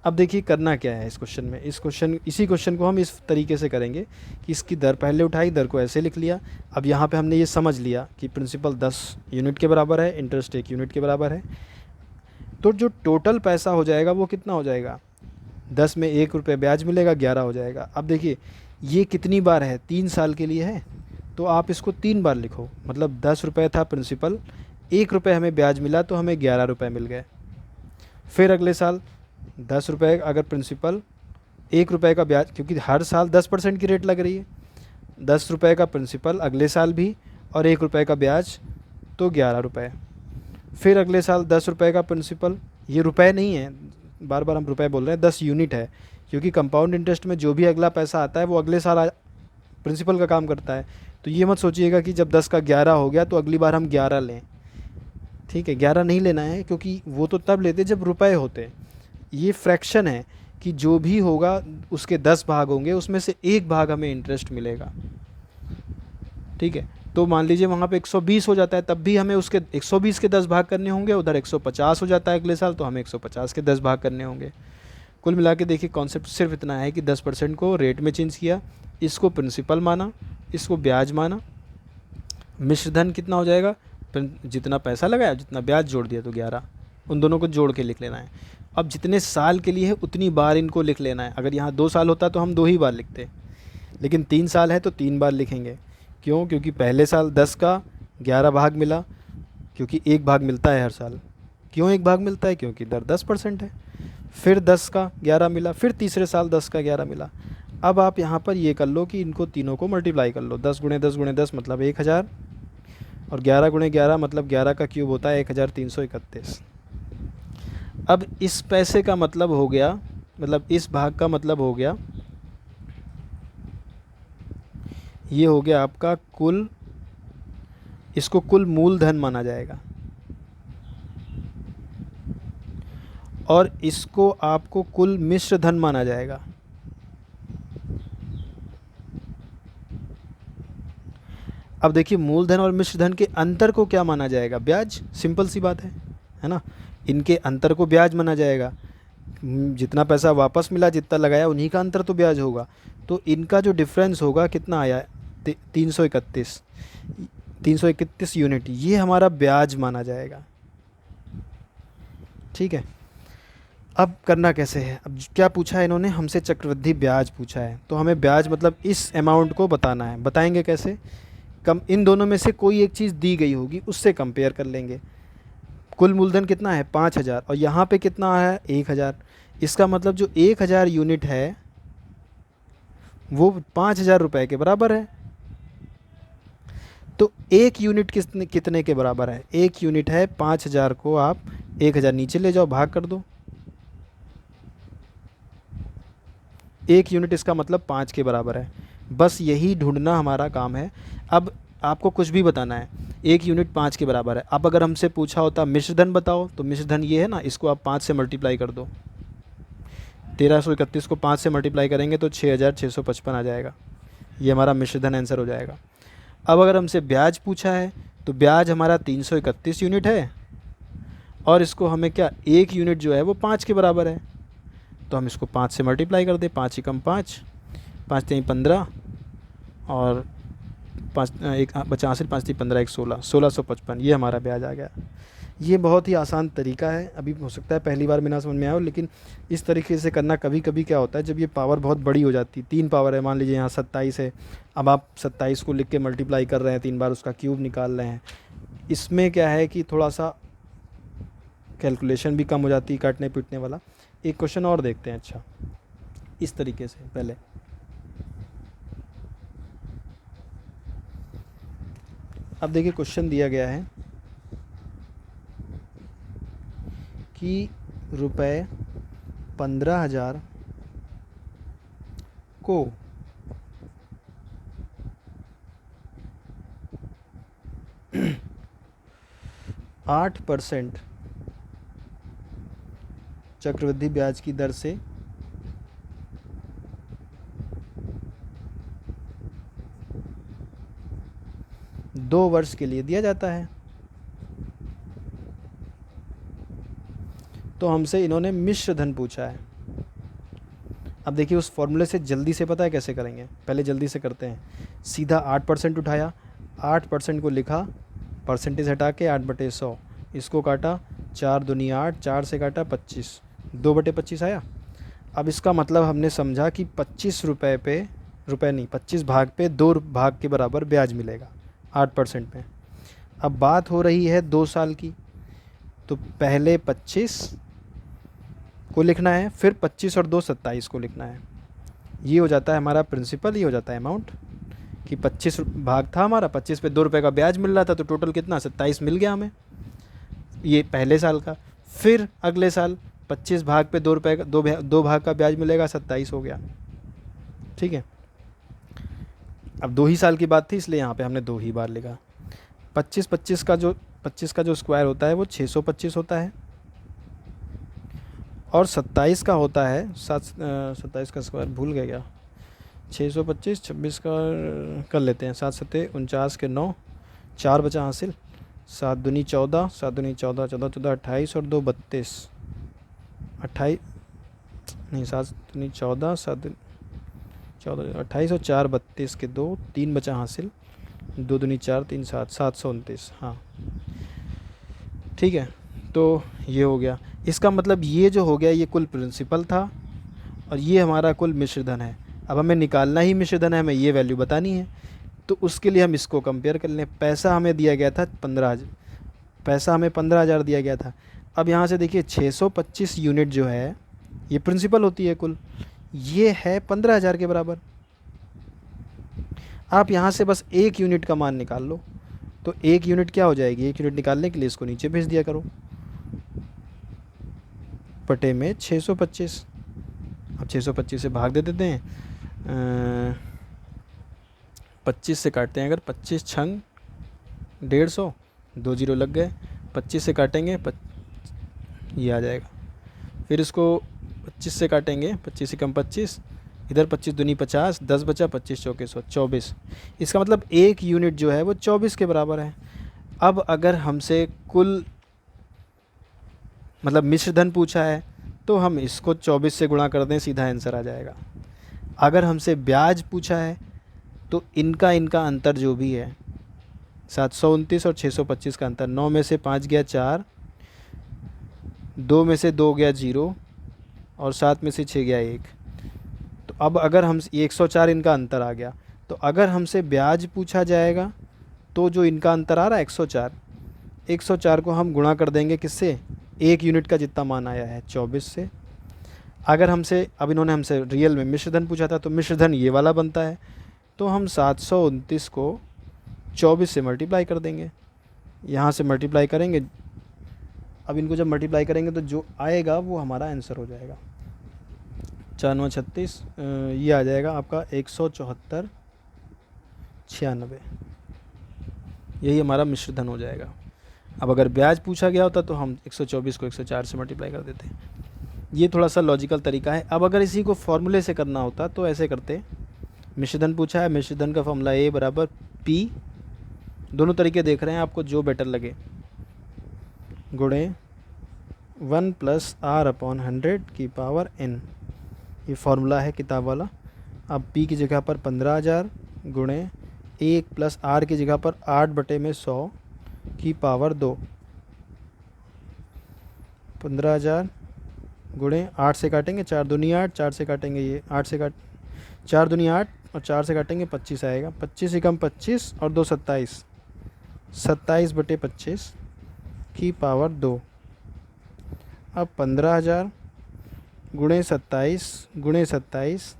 अब देखिए करना क्या है इस क्वेश्चन में। इसी क्वेश्चन को हम इस तरीके से करेंगे कि इसकी दर पहले उठाई, दर को ऐसे लिख लिया। अब यहाँ पे हमने ये समझ लिया कि प्रिंसिपल 10 यूनिट के बराबर है, इंटरेस्ट 1 यूनिट के बराबर है। तो जो टोटल पैसा हो जाएगा वो कितना हो जाएगा, 10 में 1 रुपये ब्याज मिलेगा, 11 हो जाएगा। अब देखिए ये कितनी बार है, 3 साल के लिए है, तो आप इसको 3 बार लिखो। मतलब 10 रुपये था प्रिंसिपल, 1 रुपये हमें ब्याज मिला तो हमें 11 रुपये मिल गए। फिर अगले साल 10 रुपये अगर प्रिंसिपल, 1 रुपये का ब्याज, क्योंकि हर साल 10% की रेट लग रही है, 10 रुपये का प्रिंसिपल अगले साल भी, और 1 रुपये का ब्याज, तो 11 रुपये। फिर अगले साल 10 रुपये का प्रिंसिपल, ये रुपए नहीं है, बार बार हम रुपए बोल रहे हैं, 10 यूनिट है, क्योंकि कंपाउंड इंटरेस्ट में जो भी अगला पैसा आता है वो अगले साल प्रिंसिपल का काम करता है। तो ये मत सोचिएगा कि जब 10 का 11 हो गया तो अगली बार हम 11 लें। ठीक है, 11 नहीं लेना है, क्योंकि वो तो तब लेते जब रुपए होते। ये फ्रैक्शन है कि जो भी होगा उसके 10 भाग होंगे, उसमें से 1 भाग हमें इंटरेस्ट मिलेगा। ठीक है, तो मान लीजिए वहाँ पे 120 हो जाता है, तब भी हमें उसके 120 के 10 भाग करने होंगे। उधर 150 हो जाता है अगले साल, तो हमें 150 के 10 भाग करने होंगे। कुल मिला के देखिए कॉन्सेप्ट सिर्फ इतना है कि 10% को रेट में चेंज किया, इसको प्रिंसिपल माना, इसको ब्याज माना। मिश्र धन कितना हो जाएगा, जितना पैसा लगाया जितना ब्याज जोड़ दिया तो 11। उन दोनों को जोड़ के लिख लेना है। अब जितने साल के लिए है उतनी बार इनको लिख लेना है। अगर यहाँ 2 साल होता तो हम 2 ही बार लिखते, लेकिन 3 साल है तो 3 बार लिखेंगे। क्यों? क्योंकि पहले साल 10 का 11 भाग मिला, क्योंकि 1 भाग मिलता है हर साल। क्यों 1 भाग मिलता है? क्योंकि दर 10% है। फिर 10 का 11 मिला, फिर तीसरे साल 10 का 11 मिला। अब आप यहाँ पर ये कर लो कि इनको तीनों को मल्टीप्लाई कर लो। 10 गुणे 10 गुणे 10 मतलब 1000, और 11 गुणे 11 मतलब 11 का क्यूब होता है 1331। अब इस पैसे का मतलब हो गया, मतलब इस भाग का मतलब हो गया, ये हो गया आपका कुल, इसको कुल मूलधन माना जाएगा, और इसको आपको कुल मिश्र धन माना जाएगा। अब देखिए, मूलधन और मिश्र धन के अंतर को क्या माना जाएगा? ब्याज। सिंपल सी बात है ना। इनके अंतर को ब्याज माना जाएगा। जितना पैसा वापस मिला, जितना लगाया, उन्हीं का अंतर तो ब्याज होगा। तो इनका जो डिफरेंस होगा कितना आया? 331 यूनिट, ये हमारा ब्याज माना जाएगा। ठीक है। अब करना कैसे है? अब क्या पूछा है इन्होंने हमसे? चक्रवृद्धि ब्याज पूछा है। तो हमें ब्याज मतलब इस अमाउंट को बताना है। बताएंगे कैसे? कम, इन दोनों में से कोई एक चीज़ दी गई होगी, उससे कंपेयर कर लेंगे। कुल मूलधन कितना है? 5000, और यहाँ पे कितना है? 1000। इसका मतलब जो 1000 यूनिट है वो 5000 रुपये के बराबर है। तो 1 यूनिट कितने के बराबर है? 1 यूनिट है 5000 को आप 1000 नीचे ले जाओ, भाग कर दो। 1 यूनिट इसका मतलब 5 के बराबर है। बस यही ढूंढना हमारा काम है। अब आपको कुछ भी बताना है, 1 यूनिट 5 के बराबर है। अब अगर हमसे पूछा होता मिश्रधन बताओ, तो मिश्रधन ये है ना, इसको आप 5 से मल्टीप्लाई कर दो। 1331 को 5 से मल्टीप्लाई करेंगे तो 6655 आ जाएगा। ये हमारा मिश्रधन आंसर हो जाएगा। अब अगर हमसे ब्याज पूछा है, तो ब्याज हमारा 331 यूनिट है, और इसको हमें क्या, 1 यूनिट जो है वो 5 के बराबर है, तो हम इसको 5 से मल्टीप्लाई कर दें। 5 एकम 5, 5 3 15, और 5 एक बचा हासिल, 5 3 15 1 16, 1655, ये हमारा ब्याज आ गया। ये बहुत ही आसान तरीका है। अभी हो सकता है पहली बार में ना समझ में आया हो, लेकिन इस तरीके से करना। कभी कभी क्या होता है, जब ये पावर बहुत बड़ी हो जाती है, 3 पावर है, मान लीजिए यहाँ 27 है, अब आप 27 को लिख के मल्टीप्लाई कर रहे हैं 3 बार, उसका क्यूब निकाल रहे हैं, इसमें क्या है कि थोड़ा सा कैलकुलेशन भी कम हो जाती है, काटने पीटने वाला। एक क्वेश्चन और देखते हैं। अच्छा, इस तरीके से पहले अब देखिए, क्वेश्चन दिया गया है कि रुपए 15,000 को 8% चक्रवृद्धि ब्याज की दर से 2 वर्ष के लिए दिया जाता है। तो हमसे इन्होंने मिश्र धन पूछा है। अब देखिए, उस फॉर्मूले से जल्दी से पता है कैसे करेंगे? पहले जल्दी से करते हैं। सीधा 8% उठाया, 8% को लिखा, परसेंटेज हटा के 8/100, इसको काटा, 4 दूनी 8, 4 से काटा 25, 2/25 आया। अब इसका मतलब हमने समझा कि 25 रुपये पे, रुपये नहीं, 25 भाग पे 2 भाग के बराबर ब्याज मिलेगा 8% में। अब बात हो रही है 2 साल की, तो पहले 25 को लिखना है, फिर 25 और 2 27 को लिखना है। ये हो जाता है हमारा प्रिंसिपल, ये हो जाता है अमाउंट, कि 25 भाग था हमारा, 25 पे 2 रुपये का ब्याज मिल रहा था, तो टोटल कितना, 27 मिल गया हमें, ये पहले साल का। फिर अगले साल 25 भाग पे 2 रुपये का, 2 भाग का ब्याज मिलेगा, 27 हो गया। ठीक है। अब 2 ही साल की बात थी, इसलिए यहाँ पे हमने 2 ही बार लिखा। 25 का जो स्क्वायर होता है वो 625 होता है, और 27 का होता है 27 का स्क्वायर भूल गया क्या, 625, 26 का कर लेते हैं, 7 7 49 के 9, 4 बचा हासिल, 7 दूनी 14, 7 दूनी 14, 14 14 28, और 2 32, 28 नहीं, 7 दूनी 14, 7 14 28, और 4 32 के 2, 3 बचा हासिल, 2 दूनी 4, 3 7, 729। हाँ ठीक है। तो ये हो गया। इसका मतलब ये जो हो गया ये कुल प्रिंसिपल था और ये हमारा कुल मिश्र धन है। अब हमें निकालना ही मिश्र धन है, हमें ये वैल्यू बतानी है, तो उसके लिए हम इसको कंपेयर कर लें। पैसा हमें दिया गया था 15,000, पैसा हमें 15,000 दिया गया था। अब यहाँ से देखिए 625 यूनिट जो है ये प्रिंसिपल होती है कुल, ये है 15,000 के बराबर। आप यहाँ से बस 1 यूनिट का मान निकाल लो, तो 1 यूनिट क्या हो जाएगी, 1 यूनिट निकालने के लिए इसको नीचे भेज दिया करो बटे में 625। अब 625 से भाग दे देते हैं, 25 से काटते हैं अगर, 25 छंग 150, 2 जीरो लग गए, 25 से काटेंगे ये आ जाएगा। फिर इसको 25 से काटेंगे, 25 से कम 25, इधर 25 दूनी 50, 10 बचा, 25 चौके 100, 24। इसका मतलब 1 यूनिट जो है वो 24 के बराबर है। अब अगर हमसे कुल मतलब मिश्र धन पूछा है तो हम इसको 24 से गुणा कर दें, सीधा आंसर आ जाएगा। अगर हमसे ब्याज पूछा है तो इनका अंतर जो भी है 729 और 625 का अंतर, 9 में से 5 गया 4, 2 में से 2 गया 0 और 7 में से 6 गया 1। तो अब अगर हम 104 इनका अंतर आ गया, तो अगर हमसे ब्याज पूछा जाएगा तो जो इनका अंतर आ रहा है 104, 104 को हम गुणा कर देंगे किससे, 1 यूनिट का जितना मान आया है 24 से। अगर हमसे, अब इन्होंने हमसे रियल में मिश्रधन पूछा था तो मिश्रधन ये वाला बनता है, तो हम 729 को 24 से मल्टीप्लाई कर देंगे, यहाँ से मल्टीप्लाई करेंगे। अब इनको जब मल्टीप्लाई करेंगे तो जो आएगा वो हमारा आंसर हो जाएगा। 4 9 36, ये आ जाएगा आपका 174 96, यही हमारा मिश्रधन हो जाएगा। अब अगर ब्याज पूछा गया होता तो हम 124 को 104 से मल्टीप्लाई कर देते। ये थोड़ा सा लॉजिकल तरीका है। अब अगर इसी को फॉर्मूले से करना होता तो ऐसे करते, मिश्रधन पूछा है, मिश्रधन का फॉर्मूला A बराबर P, दोनों तरीके देख रहे हैं, आपको जो बेटर लगे, गुणे 1 + R/100 की पावर n, ये फार्मूला है किताब वाला। अब P की जगह पर 15,000 गुणे 1 + R की जगह पर 8/100 की पावर 2, 15,000 गुणे 8 से काटेंगे 4 दूनी 8, 4 से काटेंगे ये 8 से 4 दूनी 8 और 4 से काटेंगे 25 आएगा, 25 से कम 25 और 2 27, 27/25 की पावर 2। अब 15,000 गुणे 27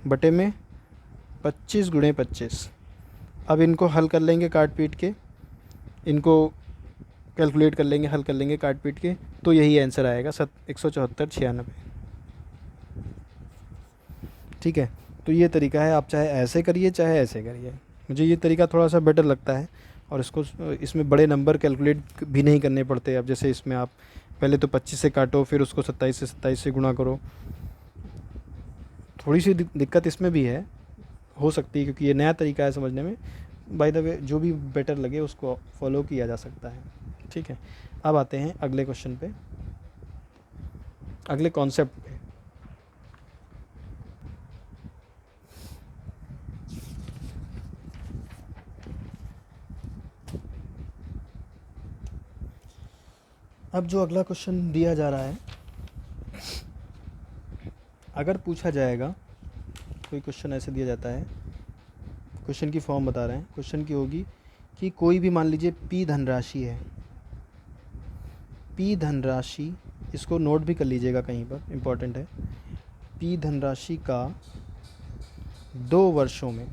बटे में 25 गुणे 25। अब इनको हल कर लेंगे काट पीट के, इनको कैलकुलेट कर लेंगे, हल कर लेंगे काट पीट के, तो यही आंसर आएगा 174 96। ठीक है, तो ये तरीका है, आप चाहे ऐसे करिए चाहे ऐसे करिए, मुझे ये तरीका थोड़ा सा बेटर लगता है। और इसमें बड़े नंबर कैलकुलेट भी नहीं करने पड़ते। अब जैसे इसमें आप पहले तो 25 से काटो, फिर उसको 27 से गुणा करो, थोड़ी सी दिक्कत इसमें भी है, हो सकती है, क्योंकि ये नया तरीका है समझने में। बाय द वे जो भी बेटर लगे उसको फॉलो किया जा सकता है। ठीक है, अब आते हैं अगले क्वेश्चन पे, अगले कॉन्सेप्ट पे। अब जो अगला क्वेश्चन दिया जा रहा है, अगर पूछा जाएगा, कोई क्वेश्चन ऐसे दिया जाता है, क्वेश्चन की फॉर्म बता रहे हैं, क्वेश्चन की होगी कि कोई भी मान लीजिए P धनराशि है, P धनराशि, इसको नोट भी कर लीजिएगा कहीं पर, इम्पोर्टेंट है। P धनराशि का 2 वर्षों में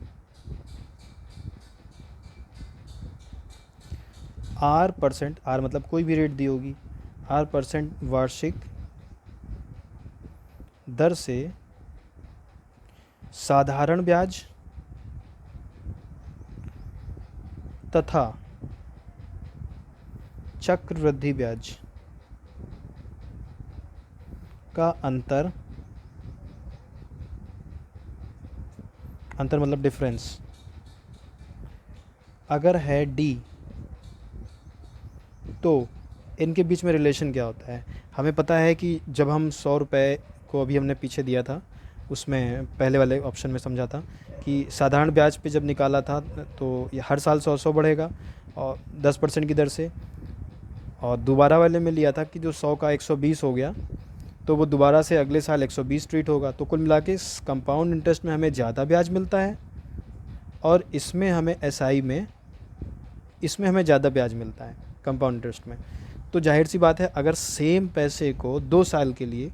R%, R मतलब कोई भी रेट दी होगी, R% वार्षिक दर से साधारण ब्याज तथा चक्रवृद्धि ब्याज का अंतर मतलब डिफरेंस अगर है D, तो इनके बीच में रिलेशन क्या होता है। हमें पता है कि जब हम 100 रुपये को अभी हमने पीछे दिया था, उसमें पहले वाले ऑप्शन में समझा था कि साधारण ब्याज पे जब निकाला था तो ये हर साल 100 बढ़ेगा और 10% की दर से, और दोबारा वाले में लिया था कि जो 100 का 120 हो गया, तो वो दोबारा से अगले साल 120 ट्रीट होगा। तो कुल मिला के इस कंपाउंड इंटरेस्ट में हमें ज़्यादा ब्याज मिलता है और इसमें हमें एसआई में इसमें हमें ज़्यादा ब्याज मिलता है कंपाउंड इंटरेस्ट में। तो जाहिर सी बात है, अगर सेम पैसे को 2 साल के लिए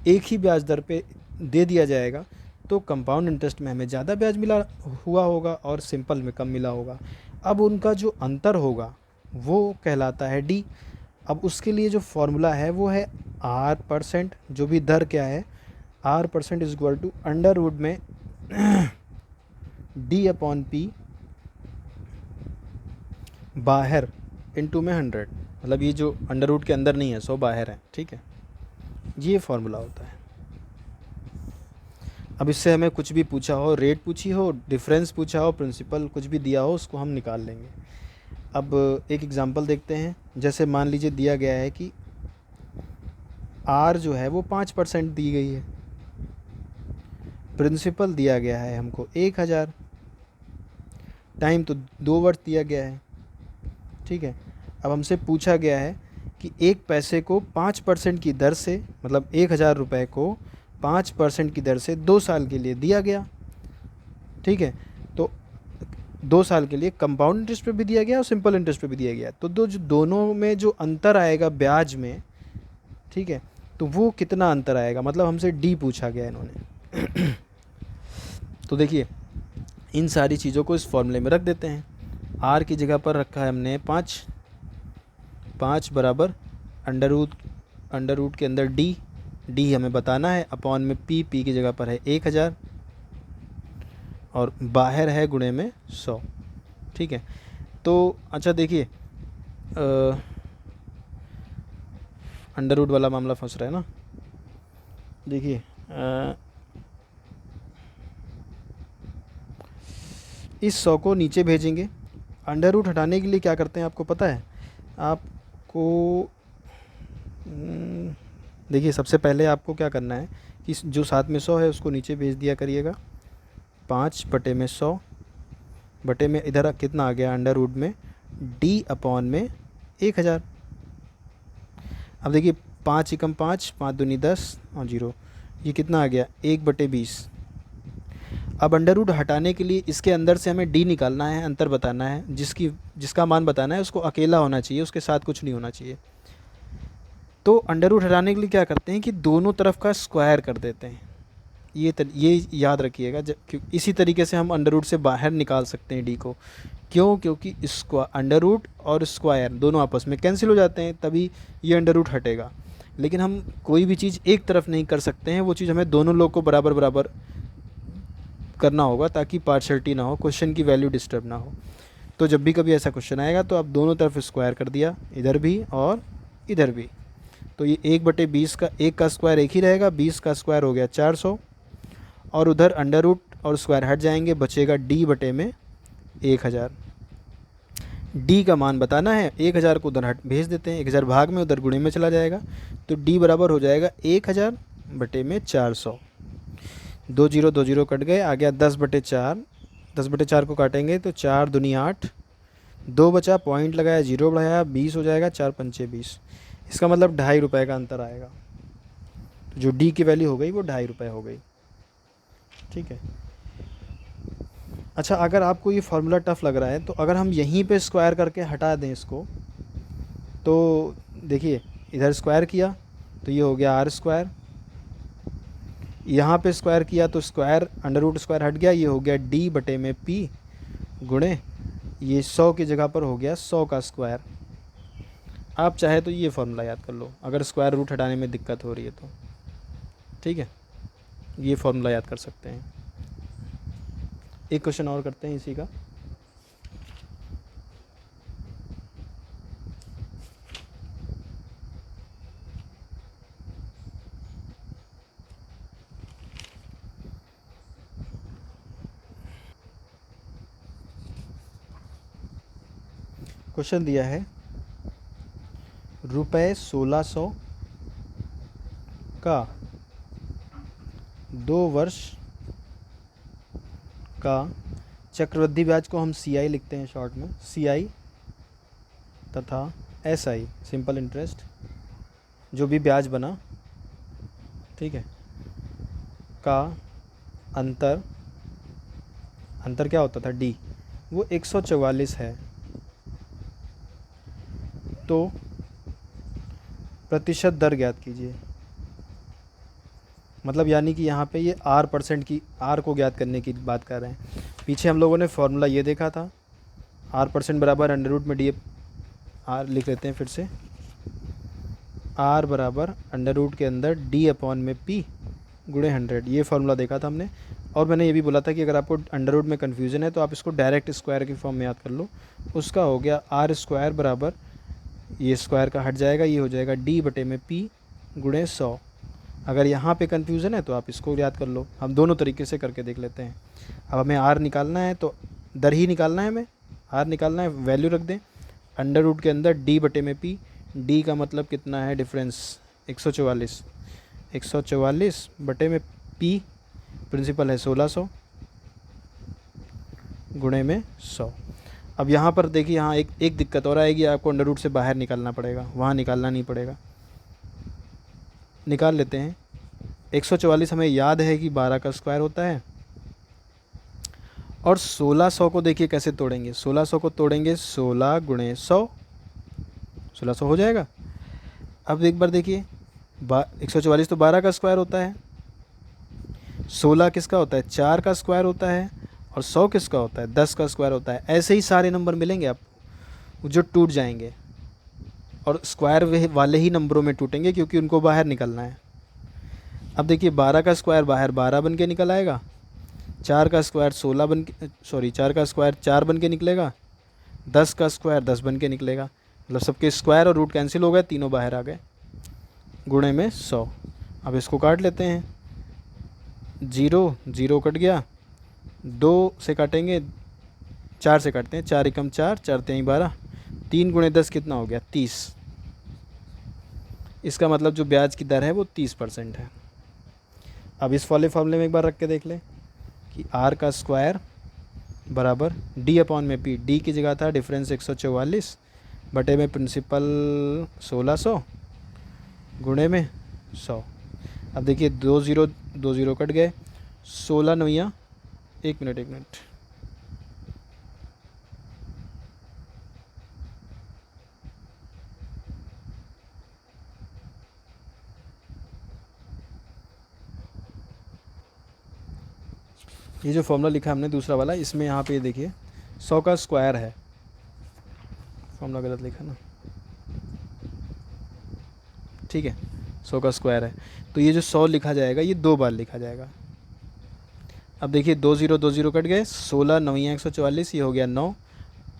एक ही ब्याज दर पे दे दिया जाएगा तो कंपाउंड इंटरेस्ट में हमें ज़्यादा ब्याज मिला हुआ होगा और सिंपल में कम मिला होगा। अब उनका जो अंतर होगा वो कहलाता है डी। अब उसके लिए जो फॉर्मूला है वो है R%, जो भी दर क्या है, R% is equal to under root में D/P बाहर इनटू में 100, मतलब ये जो अंडर रूट के अंदर नहीं है 100 बाहर है, ठीक है, ये फॉर्मूला होता है। अब इससे हमें कुछ भी पूछा हो, रेट पूछी हो, डिफरेंस पूछा हो, प्रिंसिपल कुछ भी दिया हो, उसको हम निकाल लेंगे। अब एक एग्जांपल देखते हैं। जैसे मान लीजिए दिया गया है कि R जो है वो 5% दी गई है, प्रिंसिपल दिया गया है हमको 1000, टाइम तो 2 वर्ष दिया गया है, ठीक है। अब हमसे पूछा गया है कि 1 पैसे को 5% की दर से, मतलब 1000 रुपये को 5% की दर से 2 साल के लिए दिया गया, ठीक है। तो 2 साल के लिए कंपाउंड इंटरेस्ट पे भी दिया गया और सिंपल इंटरेस्ट पे भी दिया गया। तो दोनों में जो अंतर आएगा ब्याज में, ठीक है, तो वो कितना अंतर आएगा, मतलब हमसे डी पूछा गया इन्होंने। तो देखिए इन सारी चीज़ों को इस फॉर्मूले में रख देते हैं। आर की जगह पर रखा है हमने 5 बराबर अंडर रूट के अंदर डी हमें बताना है, अपॉन में पी की जगह पर है 1000 और बाहर है गुणे में 100, ठीक है। तो अच्छा देखिए, अंडर रूट वाला मामला फंस रहा है ना। देखिए इस 100 को नीचे भेजेंगे। अंडर रूट हटाने के लिए क्या करते हैं आपको पता है? आपको देखिए सबसे पहले आपको क्या करना है कि जो साथ में 100 है उसको नीचे भेज दिया करिएगा। 5/100 बटे में इधर कितना आ गया अंडर रूट में D/में 1000। अब देखिए 5 एकम 5, 5 दूनी 10 और 0, ये कितना आ गया 1/20। अब अंडर रूट हटाने के लिए इसके अंदर से हमें डी निकालना है, अंतर बताना है, जिसका मान बताना है उसको अकेला होना चाहिए, उसके साथ कुछ नहीं होना चाहिए। तो अंडर रूट हटाने के लिए क्या करते हैं कि दोनों तरफ का स्क्वायर कर देते हैं। ये याद रखिएगा, इसी तरीके से हम अंडर रूट से बाहर निकाल सकते हैं डी को। क्यों? क्योंकि अंडर रूट और स्क्वायर दोनों आपस में कैंसिल हो जाते हैं, तभी ये अंडर रूट हटेगा। लेकिन हम कोई भी चीज़ एक तरफ नहीं कर सकते हैं, वो चीज़ हमें दोनों लोग को बराबर बराबर करना होगा ताकि पार्शियलिटी ना हो, क्वेश्चन की वैल्यू डिस्टर्ब ना हो। तो जब भी कभी ऐसा क्वेश्चन आएगा तो आप दोनों तरफ स्क्वायर कर दिया, इधर भी और इधर भी। तो ये 1/20 का 1 का स्क्वायर 1 ही रहेगा, 20 का स्क्वायर हो गया 400 और उधर अंडर रूट और स्क्वायर हट जाएंगे, बचेगा D/में 1000। डी का मान बताना है, 1000 को उधर हट भेज देते हैं, 1000 भाग में उधर गुणे में चला जाएगा, तो डी बराबर हो जाएगा 1000/400। 2 0 कट गए, आ गया 10/4। 10/4 को काटेंगे तो 4 दूनी 8, 2 बचा, पॉइंट लगाया, 0 बढ़ाया, 20 हो जाएगा, 4 पंचे 20। इसका मतलब 2.5 रुपये का अंतर आएगा। तो जो डी की वैल्यू हो गई वो 2.5 रुपये हो गई, ठीक है। अच्छा अगर आपको ये फार्मूला टफ़ लग रहा है तो अगर हम यहीं पे स्क्वायर करके हटा दें इसको, तो देखिए इधर स्क्वायर किया तो ये हो गया R², यहाँ पे स्क्वायर किया तो स्क्वायर अंडर रूट स्क्वायर हट गया, ये हो गया D/P गुणे ये 100 की जगह पर हो गया 100 का स्क्वायर। आप चाहे तो ये फार्मूला याद कर लो अगर स्क्वायर रूट हटाने में दिक्कत हो रही है तो, ठीक है, ये फार्मूला याद कर सकते हैं। एक क्वेश्चन और करते हैं इसी का। क्वेश्चन दिया है रुपये 1600 का 2 वर्ष का चक्रवृद्धि ब्याज को हम CI लिखते हैं शॉर्ट में, CI तथा SI सिंपल इंटरेस्ट, जो भी ब्याज बना, ठीक है, का अंतर क्या होता था D, वो 144 है। तो प्रतिशत दर ज्ञात कीजिए। मतलब यानी कि यहाँ पे ये R% की, R को ज्ञात करने की बात कर रहे हैं। पीछे हम लोगों ने फॉर्मूला ये देखा था, R% बराबर अंडर रूट में D, R लिख लेते हैं फिर से, R बराबर अंडर रूट के अंदर D अपॉन में P गुणे 100, ये फार्मूला देखा था हमने। और मैंने ये भी बोला था कि अगर आपको अंडर रूट में कन्फ्यूज़न है तो आप इसको डायरेक्ट स्क्वायर की फॉर्म में याद कर लो। उसका हो गया R स्क्वायर बराबर, ये स्क्वायर का हट जाएगा, ये हो जाएगा D बटे में P गुणे 100। अगर यहाँ पे कन्फ्यूज़न है तो आप इसको याद कर लो। हम दोनों तरीके से करके देख लेते हैं। अब हमें R निकालना है तो दर ही निकालना है, हमें R निकालना है, वैल्यू रख दें अंडर रूट के अंदर D बटे में P। D का मतलब कितना है, डिफरेंस 144, 144 बटे में P प्रिंसिपल है 1600 गुणे में 100। अब यहाँ पर देखिए, यहाँ एक दिक्कत और आएगी, आपको अंडर रूट से बाहर निकालना पड़ेगा, वहाँ निकालना नहीं पड़ेगा। निकाल लेते हैं। 144 हमें याद है कि 12 का स्क्वायर होता है, और 1600 को देखिए कैसे तोड़ेंगे, 1600 को तोड़ेंगे 16 गुणे 100, 1600 हो जाएगा। अब एक बार देखिए, 144 तो 12 का स्क्वायर होता है, 16 किसका होता है, 4 का स्क्वायर होता है, और 100 किसका होता है, 10 का स्क्वायर होता है। ऐसे ही सारे नंबर मिलेंगे आपको जो टूट जाएंगे, और स्क्वायर वाले ही नंबरों में टूटेंगे क्योंकि उनको बाहर निकलना है। अब देखिए 12 का स्क्वायर बाहर 12 बन के निकल आएगा, 4 का स्क्वायर 16 बन के, सॉरी 4 का स्क्वायर 4 बन के निकलेगा, 10 का स्क्वायर 10 बन के निकलेगा। मतलब सबके स्क्वायर और रूट कैंसिल हो गए, तीनों बाहर आ गए, गुणे में 100। अब इसको काट लेते हैं, 0 0 कट गया, 2 से काटेंगे, 4 से काटते हैं, 4 एकम 4, 4 तेईं 12, 3 गुणे 10 कितना हो गया, 30। इसका मतलब जो ब्याज की दर है वो 30% है। अब इस वाले फॉर्मूले में एक बार रख के देख लें कि R का स्क्वायर बराबर D अपॉन में P, D की जगह था डिफरेंस 144 बटे में प्रिंसिपल 1600 गुणे में 100। अब देखिए 2 0 कट गए, 16 नौया, एक मिनट, ये जो फॉर्मूला लिखा हमने दूसरा वाला, इसमें यहाँ पे देखिए 100 का स्क्वायर है, फॉर्मूला गलत लिखा ना, ठीक है, 100 का स्क्वायर है, तो ये जो 100 लिखा जाएगा ये 2 बार लिखा जाएगा। अब देखिए 2 0 कट गए, 16 9 144, ये हो गया 9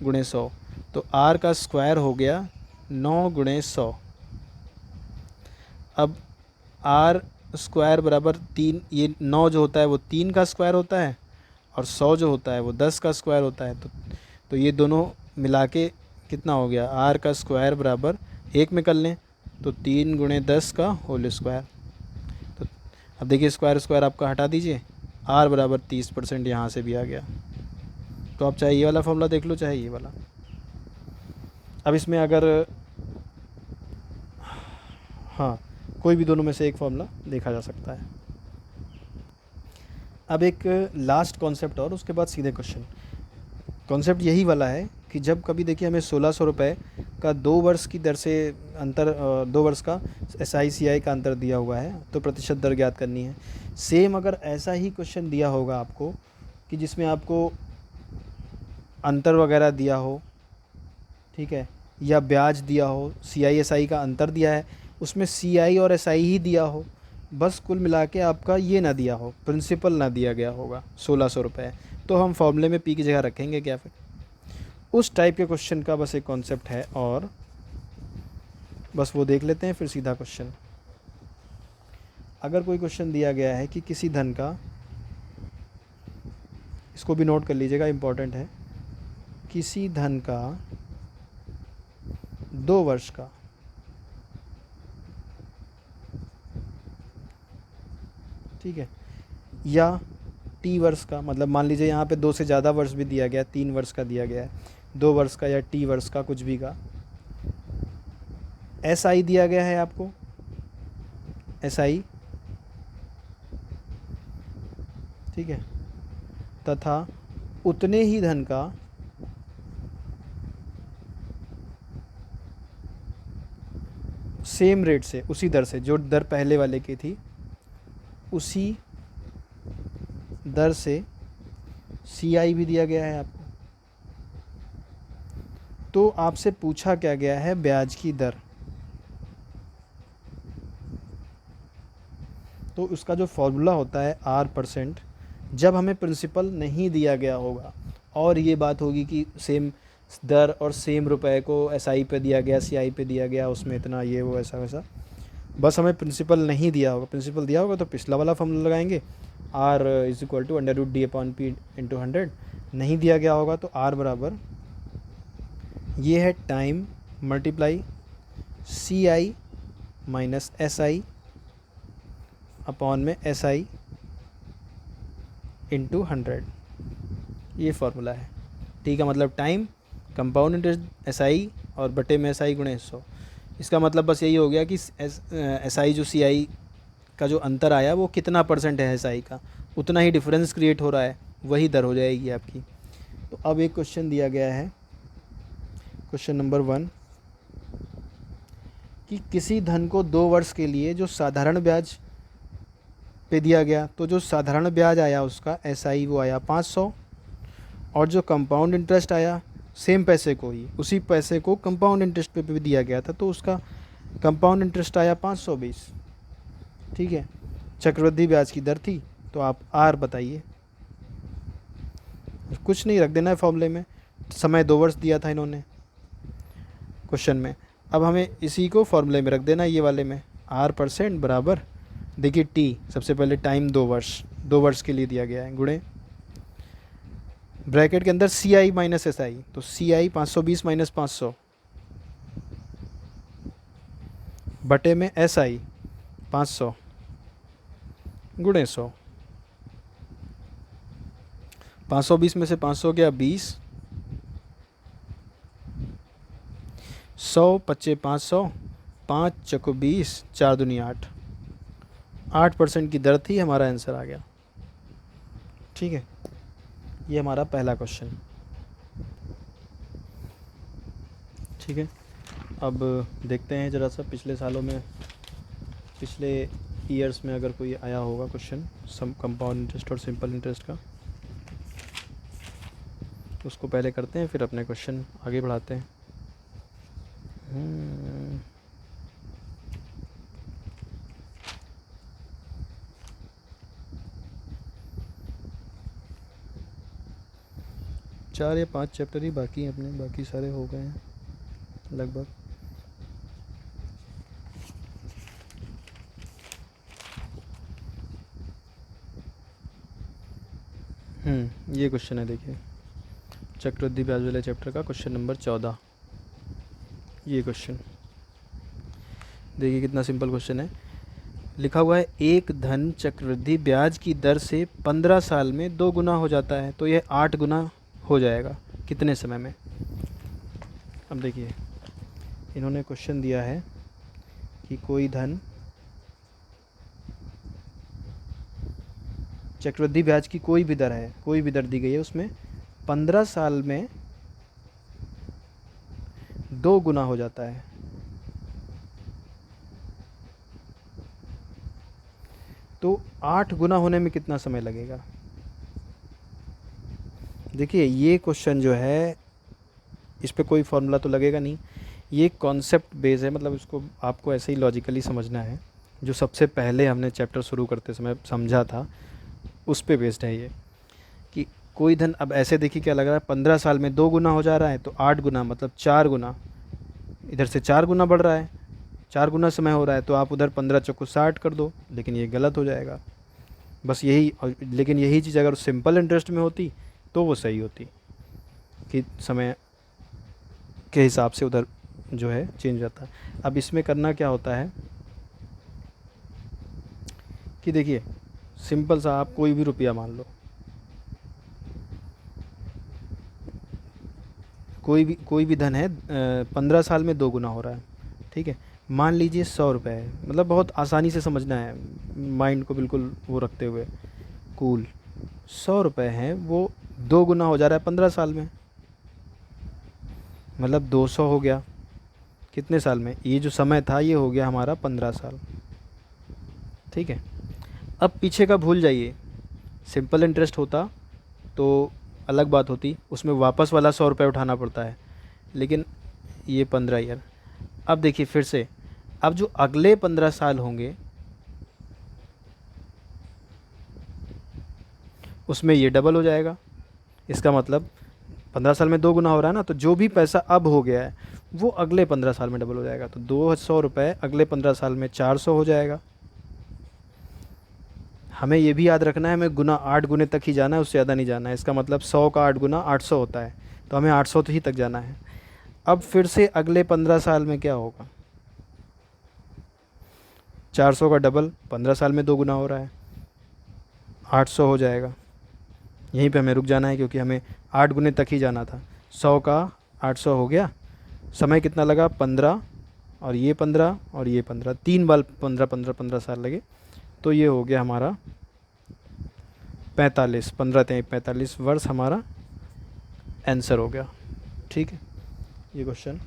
गुणे 100, तो R का स्क्वायर हो गया 9 गुणे 100। अब R स्क्वायर बराबर 3, ये 9 जो होता है वो 3 का स्क्वायर होता है, और 100 जो होता है वो 10 का स्क्वायर होता है। तो ये दोनों मिला के कितना हो गया, R का स्क्वायर बराबर 1 में कर लें तो 3 गुणे 10 का होल स्क्वायर। तो अब देखिए स्क्वायर आपका हटा दीजिए, R बराबर 30% यहाँ से भी आ गया। तो आप चाहे ये वाला फॉर्मूला देख लो, चाहे ये वाला। अब इसमें अगर हाँ, कोई भी दोनों में से एक फॉर्मूला देखा जा सकता है। अब एक लास्ट कॉन्सेप्ट और उसके बाद सीधे क्वेश्चन। कॉन्सेप्ट यही वाला है कि जब कभी देखिए हमें 1600 रुपये का 2 वर्ष की दर से अंतर, 2 वर्ष का SICI का अंतर दिया हुआ है तो प्रतिशत दर ज्ञात करनी है। सेम अगर ऐसा ही क्वेश्चन दिया होगा आपको कि जिसमें आपको अंतर वगैरह दिया हो, ठीक है, या ब्याज दिया हो, CI SI का अंतर दिया है, उसमें CI और SI ही दिया हो, बस कुल मिला के आपका ये ना दिया हो, प्रिंसिपल ना दिया गया होगा 1600 रुपये, तो हम फॉर्मूले में P की जगह रखेंगे क्या फिर? उस टाइप के क्वेश्चन का बस एक कॉन्सेप्ट है, और बस वो देख लेते हैं फिर सीधा क्वेश्चन। अगर कोई क्वेश्चन दिया गया है कि किसी धन का, इसको भी नोट कर लीजिएगा, इम्पोर्टेंट है, किसी धन का 2 वर्ष का ठीक है, या T वर्ष का, मतलब मान लीजिए यहाँ पे 2 से ज़्यादा वर्ष भी दिया गया, 3 वर्ष का दिया गया है, 2 वर्ष का या T वर्ष का, कुछ भी का, एस आई दिया गया है आपको, एस आई, ठीक है, तथा उतने ही धन का सेम रेट से, उसी दर से, जो दर पहले वाले की थी उसी दर से सी आई भी दिया गया है आपको। तो आपसे पूछा क्या गया है, ब्याज की दर। तो उसका जो फॉर्मूला होता है R%, जब हमें प्रिंसिपल नहीं दिया गया होगा और ये बात होगी कि सेम दर और सेम रुपए को SI पे दिया गया, CI पे दिया गया, उसमें इतना ये वो ऐसा वैसा, बस हमें प्रिंसिपल नहीं दिया होगा। प्रिंसिपल दिया होगा तो पिछला वाला फॉर्मूला लगाएंगे, R = √D/P × 100। नहीं दिया गया होगा तो R बराबर ये है time multiply CI minus SI upon में SI × 100, ये फार्मूला है। ठीक है, मतलब टाइम, कंपाउंड इंटरेस्ट SI और बटे में SI × 100। इसका मतलब बस यही हो गया कि SI जो CI का जो अंतर आया वो कितना % है SI का, उतना ही डिफरेंस क्रिएट हो रहा है, वही दर हो जाएगी आपकी। तो अब एक क्वेश्चन दिया गया है, क्वेश्चन नंबर 1, कि किसी धन को 2 वर्ष के लिए जो साधारण ब्याज पे दिया गया, तो जो साधारण ब्याज आया उसका SI वो आया 500, और जो कंपाउंड इंटरेस्ट आया सेम पैसे को ही, उसी पैसे को कंपाउंड इंटरेस्ट पे भी दिया गया था, तो उसका कंपाउंड इंटरेस्ट आया 520। ठीक है, चक्रवृद्धि ब्याज की दर थी, तो आप R बताइए। कुछ नहीं, रख देना है फॉर्मूले में, समय 2 वर्ष दिया था इन्होंने क्वेश्चन में। अब हमें इसी को फॉर्मूले में रख देना, ये वाले में, R% बराबर, देखिए T सबसे पहले टाइम 2 वर्ष, 2 वर्ष के लिए दिया गया है, गुणे ब्रैकेट के अंदर CI माइनस SI, तो CI 520 माइनस 500 बटे में SI 500 गुणे 100। 520 में से 500 गया 20, 100 पच्चे 500, 5 चको 20, 4 दूनी 8, 8% की दर थी, हमारा आंसर आ गया। ठीक है, ये हमारा पहला क्वेश्चन। ठीक है, अब देखते हैं ज़रा सा पिछले सालों में, पिछले ईयर्स में अगर कोई आया होगा क्वेश्चन सम कंपाउंड इंटरेस्ट और सिंपल इंटरेस्ट का, उसको पहले करते हैं, फिर अपने क्वेश्चन आगे बढ़ाते हैं। चार या 5 चैप्टर ही बाकी हैं अपने, बाकी सारे हो गए हैं लगभग। ये क्वेश्चन है, देखिए चक्रवृद्धि ब्याज वाले चैप्टर का क्वेश्चन नंबर 14। ये क्वेश्चन देखिए कितना सिंपल क्वेश्चन है। लिखा हुआ है एक धन चक्रवृद्धि ब्याज की दर से 15 साल में 2 गुना हो जाता है, तो यह 8 गुना हो जाएगा कितने समय में। अब देखिए इन्होंने क्वेश्चन दिया है कि कोई धन चक्रवृद्धि ब्याज की कोई भी दर है, कोई भी दर दी गई है, उसमें 15 साल में 2 गुना हो जाता है। तो 8 गुना होने में कितना समय लगेगा। देखिए ये क्वेश्चन जो है, इस पे कोई फॉर्मूला तो लगेगा नहीं, ये कॉन्सेप्ट बेस है, मतलब इसको आपको ऐसे ही लॉजिकली समझना है। जो सबसे पहले हमने चैप्टर शुरू करते समय समझा था उस पे बेस्ड है ये, कि कोई धन, अब ऐसे देखिए क्या लग रहा है, 15 साल में 2 गुना हो जा रहा है, तो 8 गुना मतलब 4 गुना, इधर से 4 गुना बढ़ रहा है, 4 गुना समय हो रहा है, तो आप उधर 15 चौको 60 कर दो, लेकिन ये गलत हो जाएगा। बस यही, लेकिन यही चीज़ अगर सिंपल इंटरेस्ट में होती तो वो सही होती, कि समय के हिसाब से उधर जो है चेंज होता है। अब इसमें करना क्या होता है कि देखिए सिंपल सा, आप कोई भी रुपया मान लो, कोई भी धन है, 15 साल में 2 गुना हो रहा है, ठीक है, मान लीजिए 100 रुपये है, मतलब बहुत आसानी से समझना है, माइंड को बिल्कुल वो रखते हुए कूल। 100 रुपये हैं, वो 2 गुना हो जा रहा है 15 साल में, मतलब 200 हो गया कितने साल में, ये जो समय था ये हो गया हमारा 15 साल। ठीक है, अब पीछे का भूल जाइए, सिंपल इंटरेस्ट होता तो अलग बात होती, उसमें वापस वाला 100 रुपये उठाना पड़ता है, लेकिन ये 15 ईयर। अब देखिए फिर से, अब जो अगले 15 साल होंगे उसमें ये डबल हो जाएगा। इसका मतलब 15 साल में 2 गुना हो रहा है ना, तो जो भी पैसा अब हो गया है वो अगले 15 साल में डबल हो जाएगा। तो 200 रुपये अगले 15 साल में 400 हो जाएगा। हमें ये भी याद रखना है, हमें गुना 8 गुने तक ही जाना है, उससे ज़्यादा नहीं जाना है। इसका मतलब 100 का 8 गुना 800 होता है, तो हमें 800 ही तक जाना है। अब फिर से अगले 15 साल में क्या होगा, 400 का डबल 15 साल में 2 गुना हो रहा है, 800 हो जाएगा। यहीं पे हमें रुक जाना है क्योंकि हमें 8 गुने तक ही जाना था। 100 का 800 हो गया, समय कितना लगा 15, और ये 15 और ये 15, 3 बार 15 15 15 साल लगे। तो ये हो गया हमारा 45, 15 3 45 वर्ष हमारा आंसर हो गया। ठीक है, ये क्वेश्चन